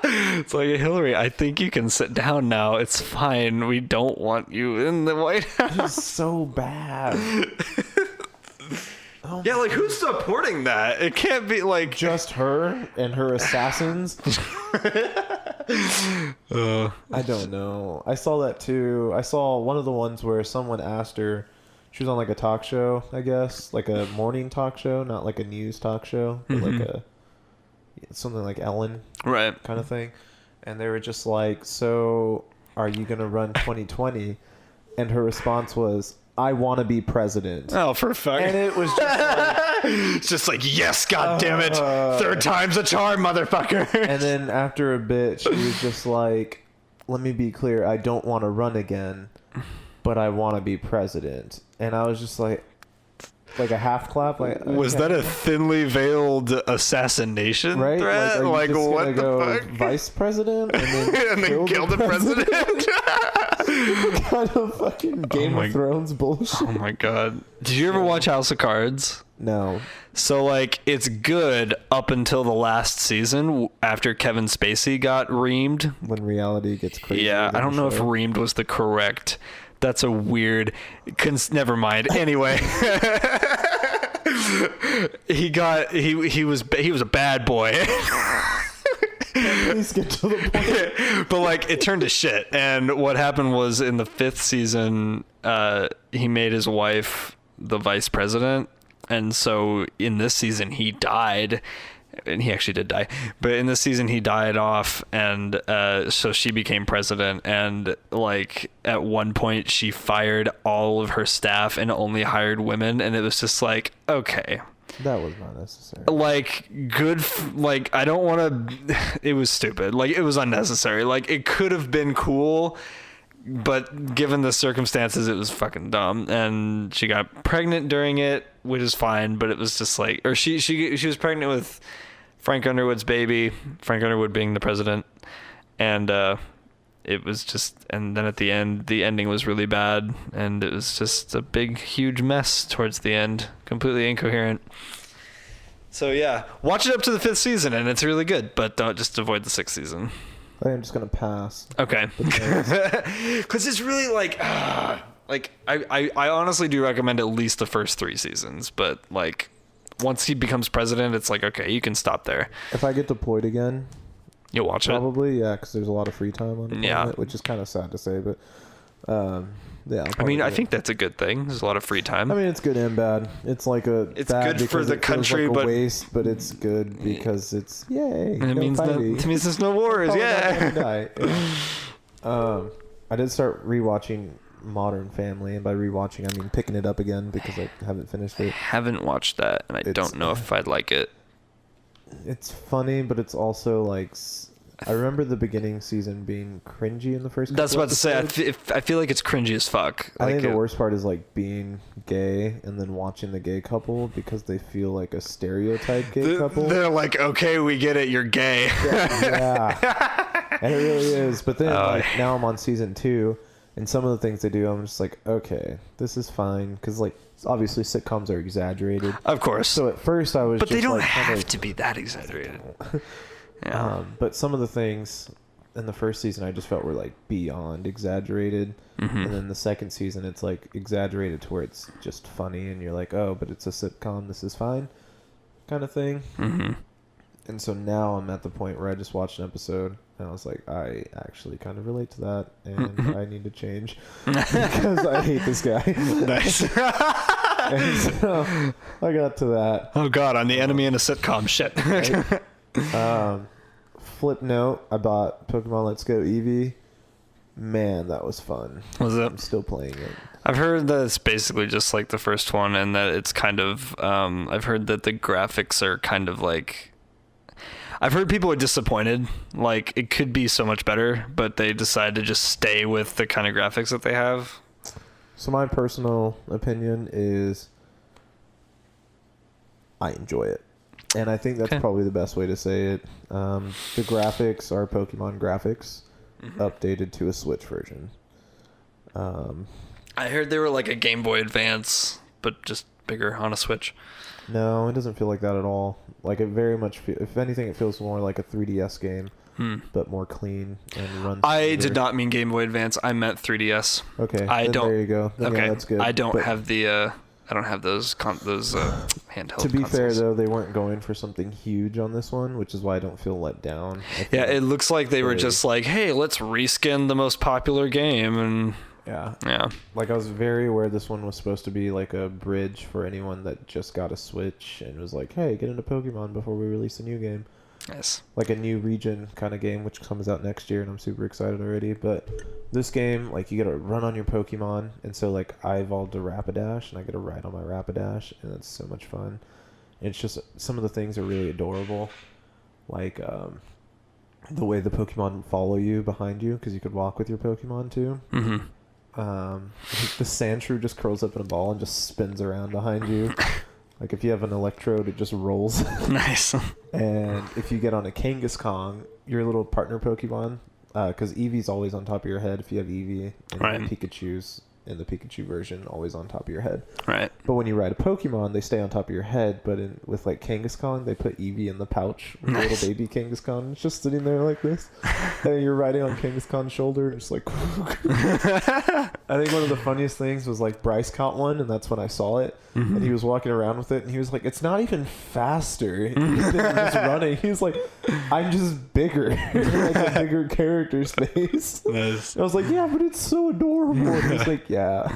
It's like, Hillary, I think you can sit down now. It's fine. We don't want you in the White House. It's so bad. Yeah, like, who's supporting that? It can't be, like... Just her and her assassins? I don't know. I saw that, too. I saw one of the ones where someone asked her... She was on, like, a talk show, I guess. Like, a morning talk show. Not, like, a news talk show. But, like, something like Ellen. Right. Kind of thing. And they were just like, so, are you going to run 2020? And her response was... I want to be president. Oh, for fuck. And it was just like... It's just like, yes, God damn it. Third time's a charm, motherfucker. And then after a bit, she was just like, let me be clear. I don't want to run again, but I want to be president. And I was just like a half clap. Like, was that a thinly veiled assassination right? threat? Like, are you just what gonna the go fuck? vice president and then, kill the president? What kind of fucking Game of Thrones bullshit? Oh my god. Did you ever watch House of Cards? No. So, like, it's good up until the last season after Kevin Spacey got reamed. When reality gets crazy. Yeah, I don't know if reamed was the correct... That's a weird... Never mind. Anyway. He was a bad boy. Please get to the point. But, like, it turned to shit. And what happened was in the 5th season, he made his wife the vice president. And so in this season, he died. And he actually did die. But in this season, he died off. And so she became president. And, like, at one point, she fired all of her staff and only hired women. And it was just like, okay. That was not necessary. Like, I don't want to... It was stupid. Like, it was unnecessary. Like, it could have been cool, but given the circumstances, it was fucking dumb. And she got pregnant during it, which is fine, but it was just like... Or she was pregnant with Frank Underwood's baby, Frank Underwood being the president. And it was just... And then at the end, the ending was really bad, and it was just a big, huge mess towards the end. Completely incoherent. So yeah, watch it up to the 5th season, and it's really good. But don't just avoid the 6th season. I think I'm just gonna pass. Okay. Because it's really like I honestly do recommend at least the first 3 seasons. But like once he becomes president, it's like okay, you can stop there. If I get deployed again, you'll watch probably, yeah, because there's a lot of free time on deployment, which is kind of sad to say, but. Yeah, I mean, I think that's a good thing. There's a lot of free time. I mean, it's good and bad. It's like it's bad good for the country, like but waste. But it's good because it's yay. And it means there's no wars. Yeah. I did start rewatching Modern Family, and by rewatching, I mean picking it up again because I haven't finished it. Haven't watched that, and I don't know if I'd like it. It's funny, but it's also like. I remember the beginning season being cringy in the first. That's about to say. I feel like it's cringy as fuck. I think the worst part is like being gay and then watching the gay couple because they feel like a stereotype gay couple. They're like, okay, we get it, you're gay. Yeah. And it really is. But then like now I'm on season 2, and some of the things they do, I'm just like, okay, this is fine because like obviously sitcoms are exaggerated. Of course. So at first I was, but just they don't like, have to be that exaggerated. Yeah. But some of the things in the first season I just felt were like beyond exaggerated. Mm-hmm. And then the second season it's like exaggerated to where it's just funny and you're like, oh, but it's a sitcom, this is fine kind of thing. Mm-hmm. And so now I'm at the point where I just watched an episode and I was like, I actually kind of relate to that and I need to change because I hate this guy. Nice. And so I got to that. Oh god, I'm the enemy in a sitcom. Shit. Right? Flip note, I bought Pokemon Let's Go Eevee. Man, that was fun. Was it? I'm still playing it. I've heard that it's basically just like the first one, and that it's kind of I've heard that the graphics are kind of like I've heard people are disappointed. Like, it could be so much better, but they decide to just stay with the kind of graphics that they have. So my personal opinion is I enjoy it. And I think that's probably the best way to say it. The graphics are Pokemon graphics updated to a Switch version. I heard they were like a Game Boy Advance, but just bigger on a Switch. No, it doesn't feel like that at all. Like, it very much, if anything, it feels more like a 3DS game, but more clean and runs. I did not mean Game Boy Advance. I meant 3DS. Okay, I don't. There you go. Then, Okay, yeah, that's good. I don't But have the. I don't have those handheld. to be consoles. fair, though, they weren't going for something huge on this one, which is why I don't feel let down. Yeah, it looks like they were just like, hey, let's reskin the most popular game, and yeah. Like, I was very aware this one was supposed to be like a bridge for anyone that just got a Switch and was like, hey, get into Pokemon before we release a new game. Yes. Like a new region kind of game, which comes out next year, and I'm super excited already. But this game, like, you gotta run on your Pokemon, and so, like, I evolved a Rapidash, and I get to ride on my Rapidash, and it's so much fun. And it's just, some of the things are really adorable. Like, the way the Pokemon follow you behind you, because you could walk with your Pokemon, too. Mm-hmm. The Sandshrew just curls up in a ball and just spins around behind you. Like, if you have an Electrode, it just rolls. Nice. And if you get on a Kangaskhan, your little partner Pokemon, because Eevee's always on top of your head if you have Eevee, and Right. Pikachu's in the Pikachu version always on top of your head. Right. But when you ride a Pokemon, they stay on top of your head. But with like Kangaskhan, they put Eevee in the pouch with Nice. a little baby Kangaskhan. It's just sitting there like this, and you're riding on Kangaskhan's shoulder, and it's like. I think one of the funniest things was like Bryce caught one, and that's when I saw it. And he was walking around with it, and he was like, "It's not even faster than just running." He was like, "I'm just bigger, like a bigger character space." Nice. I was like, "Yeah, but it's so adorable." And he's like, "Yeah."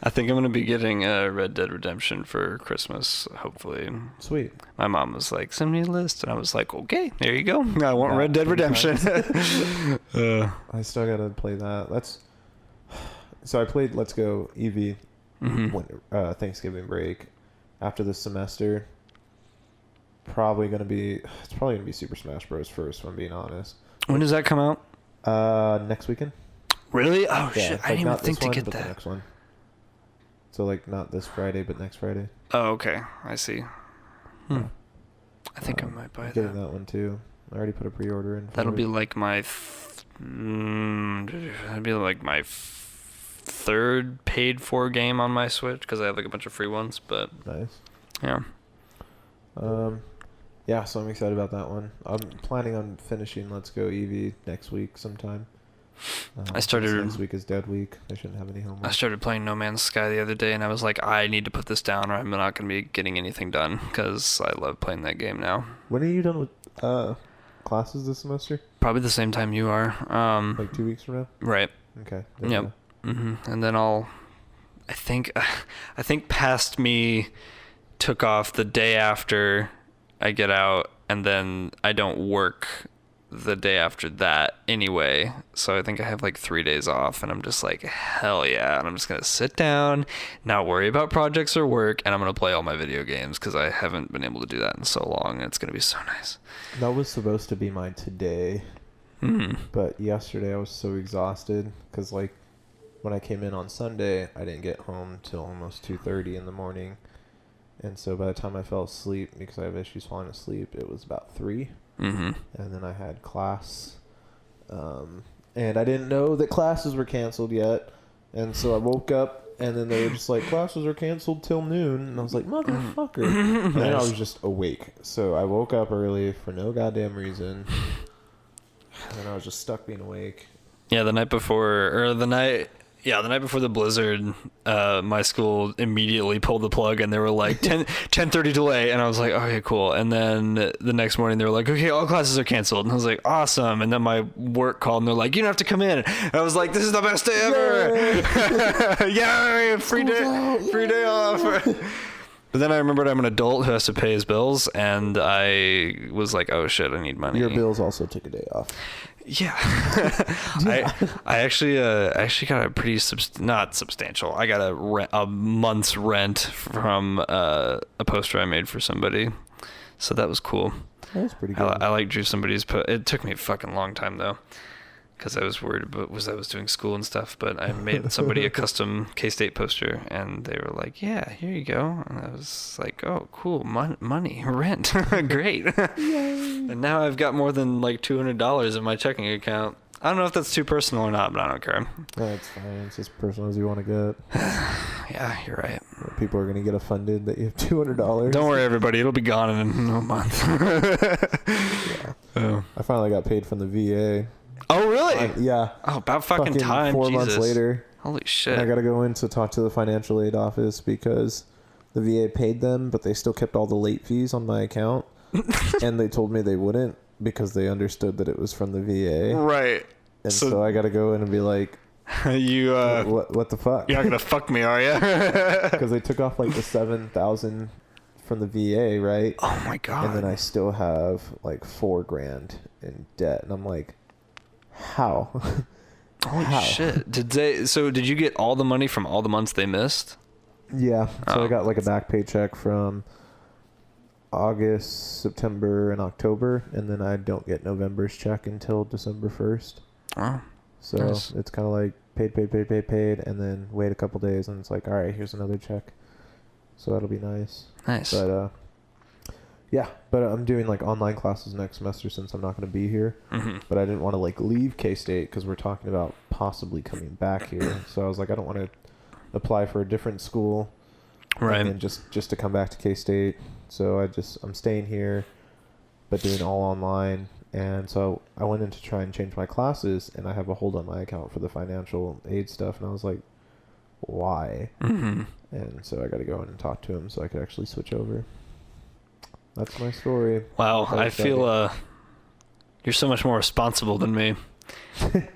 I think I'm gonna be getting Red Dead Redemption for Christmas, hopefully. Sweet. My mom was like, "Send me a list," and I was like, "Okay, there you go. I want Yeah, Red Dead Redemption." I still gotta play that. So I played Let's Go Eevee Thanksgiving break. After this semester, it's probably gonna be Super Smash Bros. First, if I'm being honest. When does that come out? Next weekend. Really? Oh Yeah, shit! like I didn't even not think this to one, get but the that. next one. So like not this Friday, but next Friday. Oh, okay. I see. I think I might buy I'm getting that. that one too. I already put a pre-order in. That'll for be it. like my. That'd be like my third paid for game on my Switch because I have like a bunch of free ones. But Nice. yeah. Yeah, so I'm excited about that one. I'm planning on finishing Let's Go Eevee next week sometime. I started- since next week is Dead Week. I shouldn't have any homework. I started playing No Man's Sky the other day, and I was like, I need to put this down, or I'm not going to be getting anything done because I love playing that game now. When are you done with classes this semester? Probably the same time you are. Like 2 weeks from now? Right. Okay. Yep. And then I think past me took off the day after I get out, and then I don't work the day after that anyway. So I think I have like 3 days off, and I'm just like, hell yeah. And I'm just going to sit down, not worry about projects or work, and I'm going to play all my video games because I haven't been able to do that in so long, and it's going to be so nice. That was supposed to be mine today. But yesterday I was so exhausted because like when I came in on Sunday, I didn't get home till almost 2:30 in the morning. And so by the time I fell asleep, because I have issues falling asleep, it was about 3. And then I had class. And I didn't know that classes were canceled yet. And so I woke up, and then they were just like, classes are canceled till noon. And I was like, motherfucker. And then I was just awake. So I woke up early for no goddamn reason. And then I was just stuck being awake. Yeah, the night before the blizzard, my school immediately pulled the plug, and they were like 10:30 delay, and I was like, okay, cool. And then the next morning they were like, okay, all classes are canceled, and I was like, awesome. And then my work called, and they're like, you don't have to come in. And I was like, this is the best day ever. Yay, free day off. But then I remembered I'm an adult who has to pay his bills, and I was like, oh shit, I need money. Your bills also took a day off. Yeah. I actually got a pretty not substantial. I got a month's rent from a poster I made for somebody. So that was cool. That was pretty good. I like drew somebody's it took me a fucking long time though, because I was worried about I was doing school and stuff, but I made somebody a custom K-State poster, and they were like, yeah, here you go. And I was like, oh, cool, money, rent, great. And now I've got more than like $200 in my checking account. I don't know if that's too personal or not, but I don't care. That's fine. It's as personal as you want to get. Yeah, you're right. People are going to get offended that you have $200. Don't worry, everybody. It'll be gone in a month. Yeah. Oh. I finally got paid from the VA. Oh, really? Yeah. Oh, about fucking time. 4 Jesus. months later. Holy shit. And I got to go in to talk to the financial aid office because the VA paid them, but they still kept all the late fees on my account. And they told me they wouldn't because they understood that it was from the VA. Right. And so I got to go in and be like, you what the fuck? You're not gonna fuck me, are you? Because they took off like the $7,000 from the VA, right? Oh my god. And then I still have like $4,000 in debt, and I'm like, how? Holy shit! Did you get all the money from all the months they missed? Yeah. So Oh. I got like a back paycheck from August, September, and October, and then I don't get November's check until December 1st. Oh. So Nice. it's kind of like paid, and then wait a couple days, and it's like, all right, here's another check. So that'll be nice. Nice. But yeah, but I'm doing like online classes next semester since I'm not going to be here. Mm-hmm. But I didn't want to like leave K-State because we're talking about possibly coming back here. So I was like, I don't want to apply for a different school, Right. and just to come back to K-State. So I'm staying here, but doing all online. And so I went in to try and change my classes, and I have a hold on my account for the financial aid stuff. And I was like, why? Mm-hmm. And so I got to go in and talk to him so I could actually switch over. That's my story. Wow, That I was feel you're so much more responsible than me.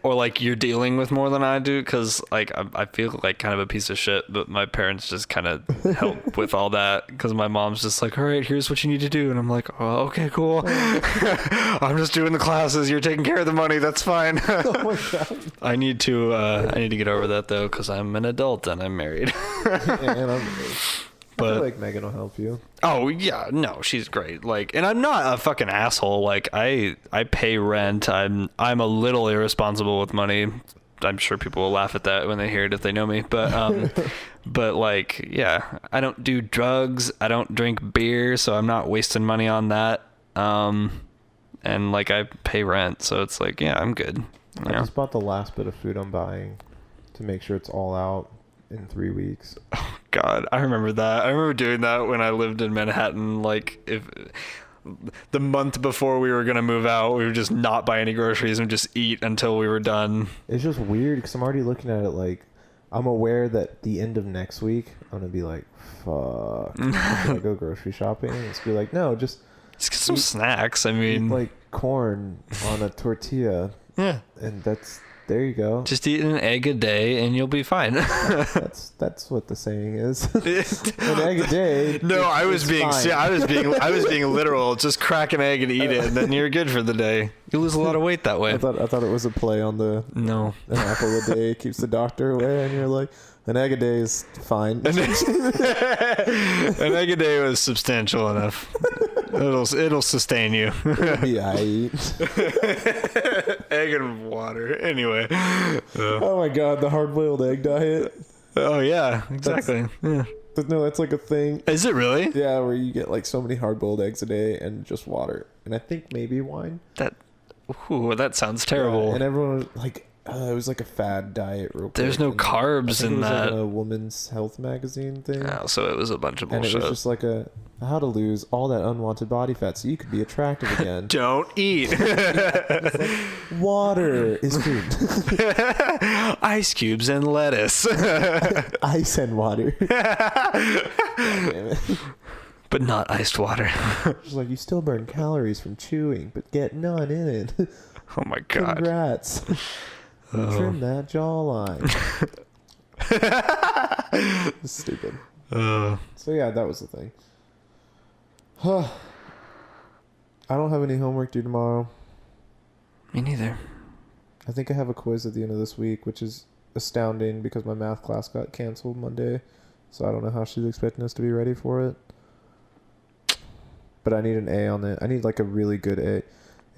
Or like you're dealing with more than I do, because like I feel like kind of a piece of shit, but my parents just kind of help with all that, because my mom's just like, all right, here's what you need to do, and I'm like, oh, okay, cool. I'm just doing the classes, you're taking care of the money, that's fine. Oh my god. I need to get over that though, because I'm an adult and I'm married. And I But feel like Megan will help you. oh yeah, no, she's great. Like, and I'm not a fucking asshole. Like, I pay rent. I'm a little irresponsible with money. I'm sure people will laugh at that when they hear it if they know me. But but like, yeah, I don't do drugs. I don't drink beer, so I'm not wasting money on that. And like I pay rent, so it's like, yeah, I'm good. I just bought the last bit of food I'm buying to make sure it's all out in 3 weeks. God, I remember that. I remember doing that when I lived in Manhattan. Like, if the month before we were gonna move out, we would just not buy any groceries and just eat until we were done. It's just weird because I'm already looking at it like I'm aware that the end of next week I'm gonna be like, fuck, should I go grocery shopping? And it's be like, no, just Just get some snacks. I eat mean, like corn on a tortilla, yeah, and there you go. just eat an egg a day and you'll be fine. That's what the saying is. An egg a day. No, I was being fine. I was being literal. Just crack an egg and eat it, and then you're good for the day. You lose a lot of weight that way. I thought it was a play on the No. an apple a day keeps the doctor away, and you're like, an egg a day is fine. An egg a day was substantial enough. It'll sustain you. Yeah, I eat. Egg and water. Anyway. Oh my god, the hard-boiled egg diet. Oh yeah, exactly. Yeah. No, that's like a thing. Is it really? Yeah, where you get like so many hard-boiled eggs a day and just water, and I think maybe wine. That sounds terrible. Yeah, and everyone was like, it was like a fad diet. Real quick. There's no And carbs I think in it was that. Like a woman's health magazine thing. Oh, so it was a bunch of And bullshit. it was just like how to lose all that unwanted body fat so you could be attractive again. Don't eat. Water is food. Ice cubes and lettuce. Ice and water. God damn it. But not iced water. It's like you still burn calories from chewing, but get none in it. Oh my god. Congrats. Trim that jawline. Stupid. So yeah, that was the thing. I don't have any homework due tomorrow. Me neither. I think I have a quiz at the end of this week, which is astounding because my math class got canceled Monday. So I don't know how she's expecting us to be ready for it. but I need an A on it. I need like a really good A.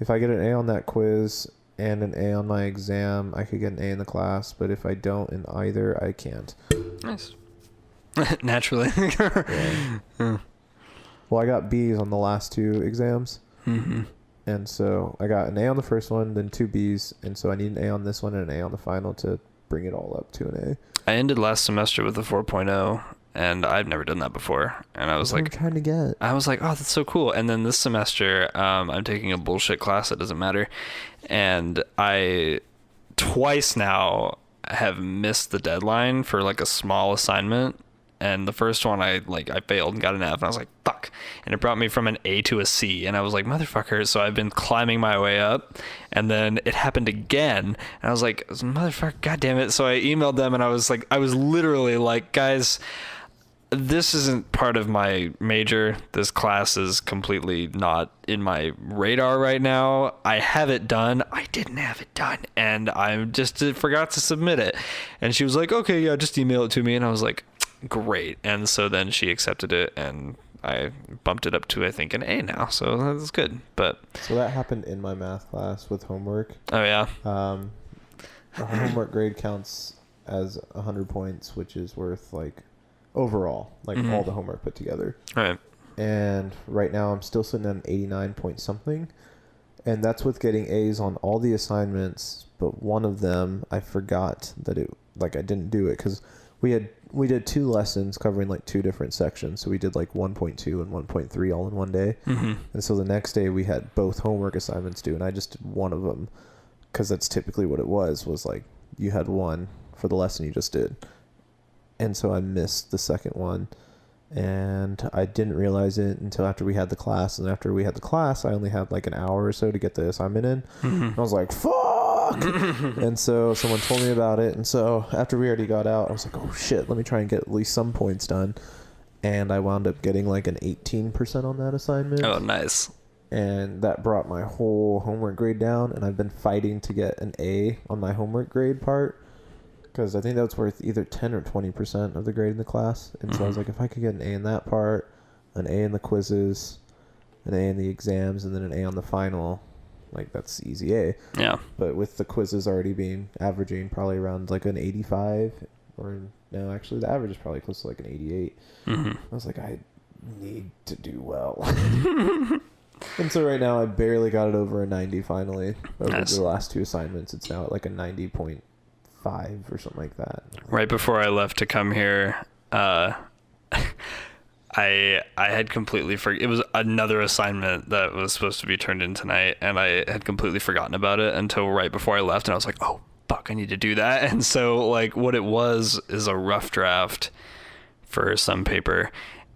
If I get an A on that quiz and an A on my exam, I could get an A in the class. But if I don't in either, I can't. Nice. Naturally. Yeah. Well, I got B's on the last 2 exams. Mm-hmm. And so I got an A on the first one, then 2 B's. And so I need an A on this one and an A on the final to bring it all up to an A. I ended last semester with a 4.0, and I've never done that before. And I was like, I'm trying to get. I was like, oh, that's so cool. And then this semester, I'm taking a bullshit class that doesn't matter. And I twice now have missed the deadline for like a small assignment. And the first one I failed and got an F, and I was like, fuck. And it brought me from an A to a C, and I was like, motherfucker. So I've been climbing my way up, and then it happened again, and I was like, motherfucker, god damn it. So I emailed them, and I was literally like, guys, this isn't part of my major. This class is completely not in my radar right now. I have it done. I didn't have it done, and I just forgot to submit it. And she was like, okay, yeah, just email it to me. And I was like, great. And so then she accepted it, and I bumped it up to, I think, an A now. So that's good. But so that happened in my math class with homework. Oh yeah. Our homework grade counts as 100 points, which is worth like overall, like all the homework put together. Right. And right now I'm still sitting at an 89 point something, and that's with getting A's on all the assignments. But one of them I forgot that I didn't do it because we did 2 lessons covering like 2 different sections. So we did like 1.2 and 1.3 all in one day. Mm-hmm. And so the next day we had both homework assignments due, and I just did one of them because that's typically what it was like you had one for the lesson you just did. And so I missed the second one, and I didn't realize it until after we had the class. And after we had the class, I only had like an hour or so to get the assignment in. Mm-hmm. And I was like, fuck! And so someone told me about it, and so after we already got out, I was like, oh shit, let me try and get at least some points done. And I wound up getting like an 18% on that assignment. Oh, nice. And that brought my whole homework grade down, and I've been fighting to get an A on my homework grade part, because I think that was worth either 10 or 20% of the grade in the class. And so I was like, if I could get an A in that part, an A in the quizzes, an A in the exams, and then an A on the final, like that's easy A. Yeah. But with the quizzes already averaging probably around like an 85, or no, actually the average is probably close to like an 88. Mm-hmm. I was like, I need to do well. And so right now I barely got it over a 90 finally. Over the last 2 assignments, it's now at like a 90.5 or something like that. Right before I left to come here, I had completely it was another assignment that was supposed to be turned in tonight, and I had completely forgotten about it until right before I left, and I was like, oh fuck, I need to do that. And so like what it was is a rough draft for some paper,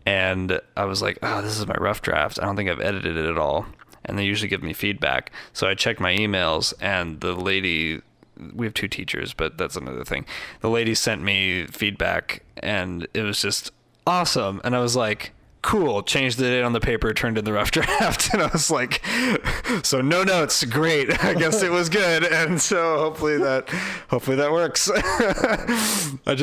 and I was like, oh, this is my rough draft. I don't think I've edited it at all, and they usually give me feedback. So I checked my emails, and the lady, we have 2 teachers, but that's another thing. The lady sent me feedback, and it was just awesome. And I was like, cool, changed the date on the paper, turned in the rough draft. And I was like, so no notes, great. I guess it was good. And so hopefully that works. I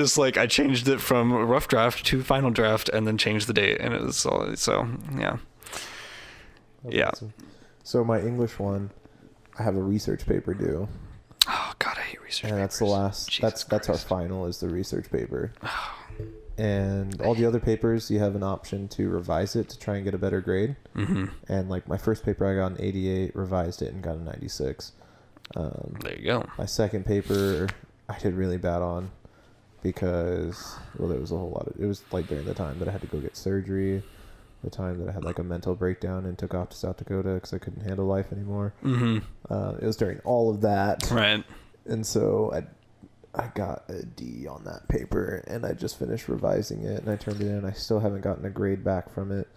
changed it from rough draft to final draft, and then changed the date, and it was all, so yeah. That's yeah. Awesome. So my English one, I have a research paper due. Oh God, I hate research. And papers. that's the last. That's our final, is the research paper. And all the other papers, you have an option to revise it to try and get a better grade. Mm-hmm. And like my first paper, I got an 88, revised it, and got a 96. There you go. My second paper, I did really bad on because, well, there was a whole lot of, it was like during the time that I had to go get surgery, the time that I had like a mental breakdown and took off to South Dakota because I couldn't handle life anymore. Mm-hmm. It was during all of that. Right. And so I got a D on that paper, and I just finished revising it, and I turned it in. I still haven't gotten a grade back from it.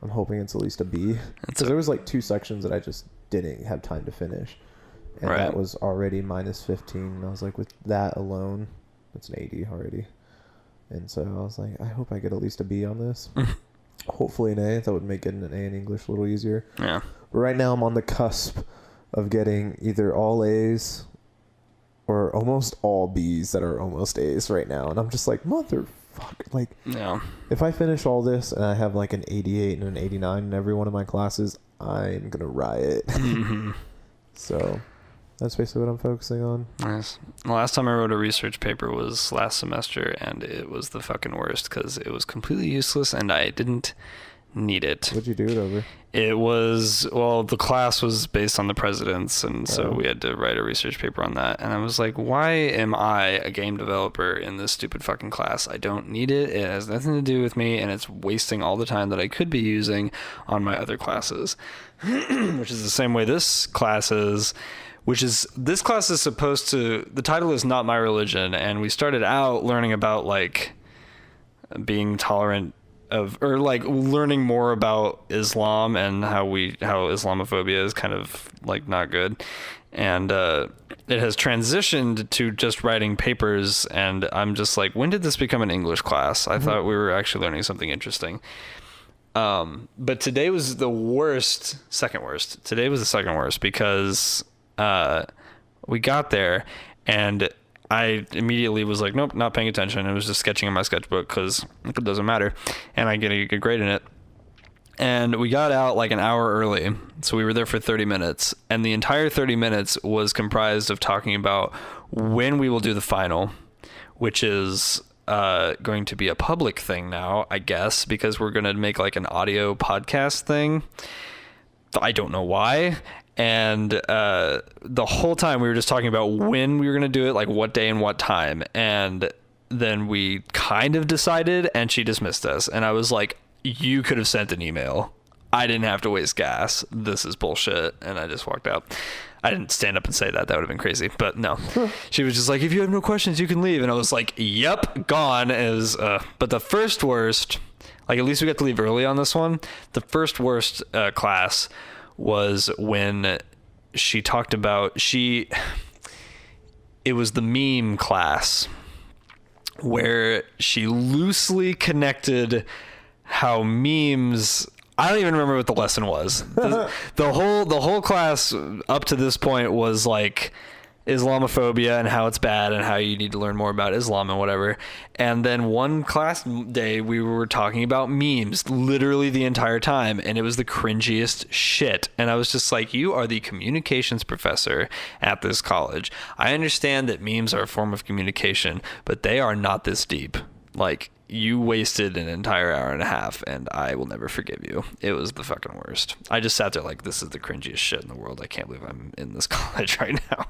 I'm hoping it's at least a B. Because there was like 2 sections that I just didn't have time to finish. And that was already minus 15. And I was like, with that alone, it's an 80 already. And so I was like, I hope I get at least a B on this. Hopefully an A. That would make getting an A in English a little easier. Yeah. But right now I'm on the cusp of getting either all A's or almost all B's that are almost A's right now. And I'm just like, motherfucker. fuck. Like, No. if I finish all this and I have like an 88 and an 89 in every one of my classes, I'm gonna riot. Mm-hmm. So that's basically what I'm focusing on. Nice. The last time I wrote a research paper was last semester, and it was the fucking worst because it was completely useless and I didn't need it. What'd you do it over? It was, well, the class was based on the presidents, and so we had to write a research paper on that. And I was like, why am I a game developer in this stupid fucking class? I don't need it. It has nothing to do with me, and it's wasting all the time that I could be using on my other classes. Which is the same way this class is, this class is supposed to, the title is Not My Religion, and we started out learning about, like, being tolerant of, or like learning more about Islam and how Islamophobia is kind of like not good, and it has transitioned to just writing papers, and I'm just like, when did this become an English class? I thought we were actually learning something interesting. But today was the second worst. Today was the second worst because we got there and I immediately was like, nope, not paying attention. It was just sketching in my sketchbook because it doesn't matter. And I get a good grade in it. And we got out like an hour early. So we were there for 30 minutes. And the entire 30 minutes was comprised of talking about when we will do the final, which is going to be a public thing now, I guess, because we're going to make like an audio podcast thing. I don't know why. And the whole time we were just talking about when we were going to do it, like what day and what time. And then we kind of decided, and she dismissed us. And I was like, you could have sent an email. I didn't have to waste gas. This is bullshit. And I just walked out. I didn't stand up and say that. That would have been crazy. But no. She was just like, if you have no questions, you can leave. And I was like, yep, gone. It was, but the first worst, like at least we got to leave early on this one. The first worst class was when she talked about, it was the meme class where she loosely connected how memes, I don't even remember what the lesson was. The whole class up to this point was like Islamophobia and how it's bad and how you need to learn more about Islam and whatever. And then one class day we were talking about memes literally the entire time, and it was the cringiest shit. And I was just like, you are the communications professor at this college. I understand that memes are a form of communication, but they are not this deep. Like, you wasted an entire hour and a half, and I will never forgive you. It was the fucking worst. I just sat there like, this is the cringiest shit in the world. I can't believe I'm in this college right now.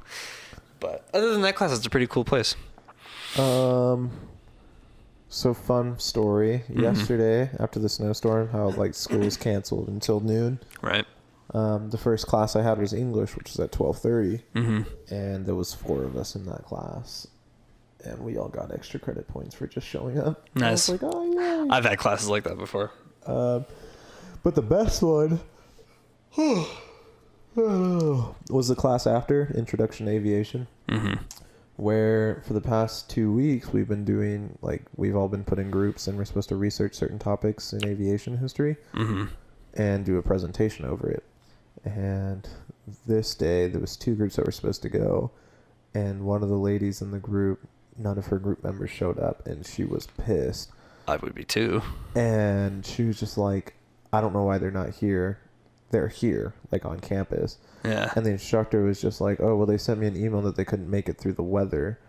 But other than that class, it's a pretty cool place. So fun story. Mm-hmm. Yesterday, after the snowstorm, how like school was canceled until noon. Right. The first class I had was English, which was at 12:30, mm-hmm. and there was 4 of us in that class, and we all got extra credit points for just showing up. Nice. I was like, oh yeah. I've had classes like that before. But the best one was the class after Introduction to Aviation, where for the past 2 weeks we've been doing, like, we've all been put in groups and we're supposed to research certain topics in aviation history and do a presentation over it. And this day there was 2 groups that were supposed to go, and one of the ladies in the group, none of her group members showed up, and she was pissed. I would be too. And she was just like, I don't know why they're not here. They're here, like on campus. Yeah. And the instructor was just like, oh, well, they sent me an email that they couldn't make it through the weather.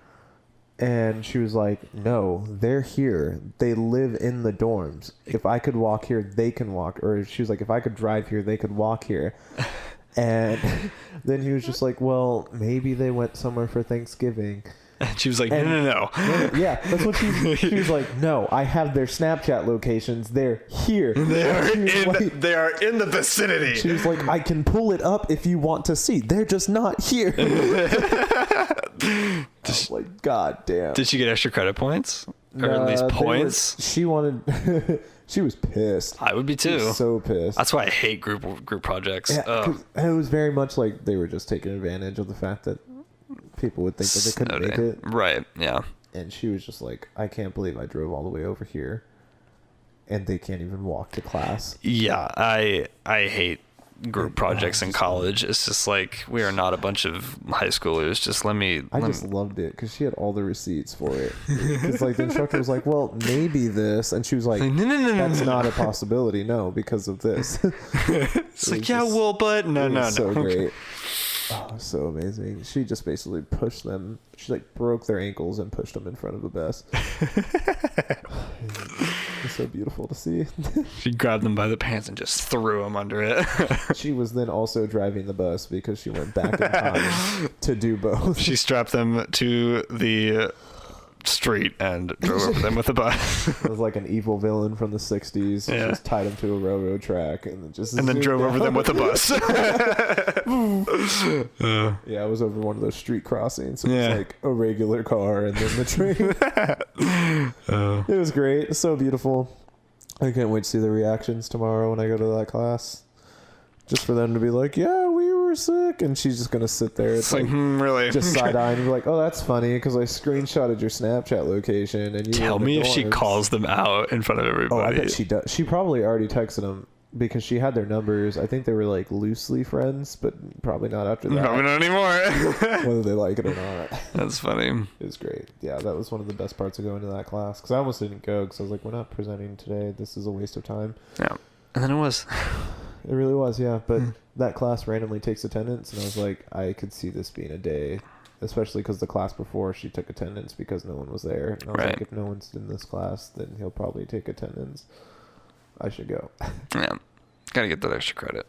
And she was like, no, they're here. They live in the dorms. If I could walk here, they can walk. Or she was like, if I could drive here, they could walk here. And then he was just like, well, maybe they went somewhere for Thanksgiving. And she was like, no. Yeah, that's what she was like, no, I have their Snapchat locations. They're here. They are in the vicinity. She was like, I can pull it up if you want to see. They're just not here. I was like, God damn. Did she get extra credit points? Or at least points? She wanted... She was pissed. I would be too. She was so pissed. That's why I hate group projects. Yeah, it was very much like they were just taking advantage of the fact that people would think that they couldn't make it. Right, yeah. And she was just like, I can't believe I drove all the way over here and they can't even walk to class. Yeah, I hate group projects in college. It's just like, we are not a bunch of high schoolers. Just I just loved it because she had all the receipts for it. Because like the instructor was like, well, maybe this, and she was like, no, that's not a possibility, no, because of this. It's like, yeah, well, but no. So great. Oh, so amazing. She just basically pushed them. She like broke their ankles and pushed them in front of a bus. It's so beautiful to see. She grabbed them by the pants and just threw them under it. She was then also driving the bus because she went back in time to do both. She strapped them to the street and drove over them with a bus. It was like an evil villain from the 60s. She just tied them to a railroad track and then drove over them with a bus. Yeah, it was over one of those street crossings. So it was like a regular car and then the train. It was great. It's so beautiful. I can't wait to see the reactions tomorrow when I go to that class. Just for them to be like, yeah, we were sick. And she's just going to sit there. It's like really? Just side-eyeing and be like, oh, that's funny because I screenshotted your Snapchat location. And you tell me if she calls them out in front of everybody. Oh, I bet she does. She probably already texted them because she had their numbers. I think they were like loosely friends, but probably not after that. Probably not anymore. Whether they like it or not. That's funny. It was great. Yeah, that was one of the best parts of going to that class because I almost didn't go because I was like, we're not presenting today. This is a waste of time. Yeah. And then it was. It really was, yeah. But that class randomly takes attendance, and I was like, I could see this being a day, especially because the class before she took attendance because no one was there. And I was like, if no one's in this class, then he'll probably take attendance. I should go. Yeah. Gotta get that extra credit.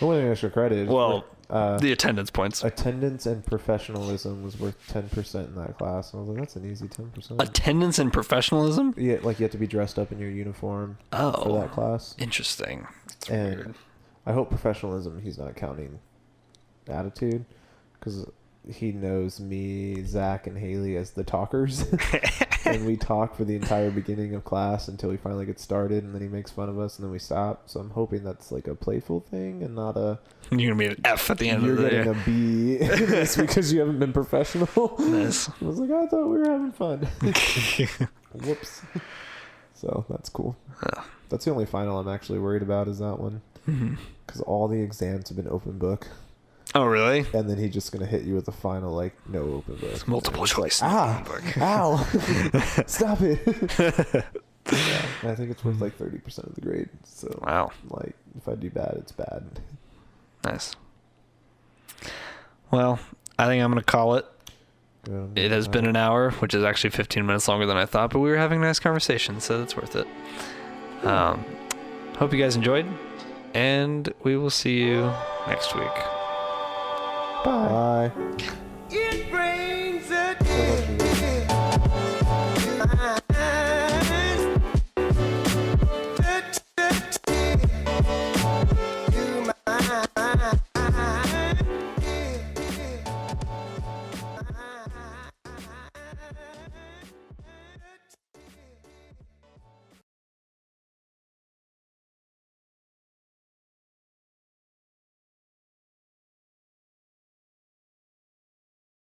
It wasn't extra credit. Well, the attendance points. Attendance and professionalism was worth 10% in that class. And I was like, that's an easy 10%. Attendance and professionalism? Yeah, like you have to be dressed up in your uniform for that class. Interesting. That's and weird. I hope professionalism, he's not counting attitude because he knows me, Zach, and Haley as the talkers. And we talk for the entire beginning of class until we finally get started, and then he makes fun of us, and then we stop. So I'm hoping that's like a playful thing and not a... You're going to be an F at the end of the day. You're getting a B it's because you haven't been professional. Nice. I was like, I thought we were having fun. Whoops. So that's cool. That's the only final I'm actually worried about is that one. Because all the exams have been open book. Oh, really? And then he's just going to hit you with the final, like, no open book. It's multiple choice. Like, ow, stop it. Yeah, I think it's worth like 30% of the grade. So, wow. Like, if I do bad, it's bad. Nice. Well, I think I'm going to call it. It has been an hour, which is actually 15 minutes longer than I thought, but we were having a nice conversation, so that's worth it. Hope you guys enjoyed, and we will see you next week. Bye.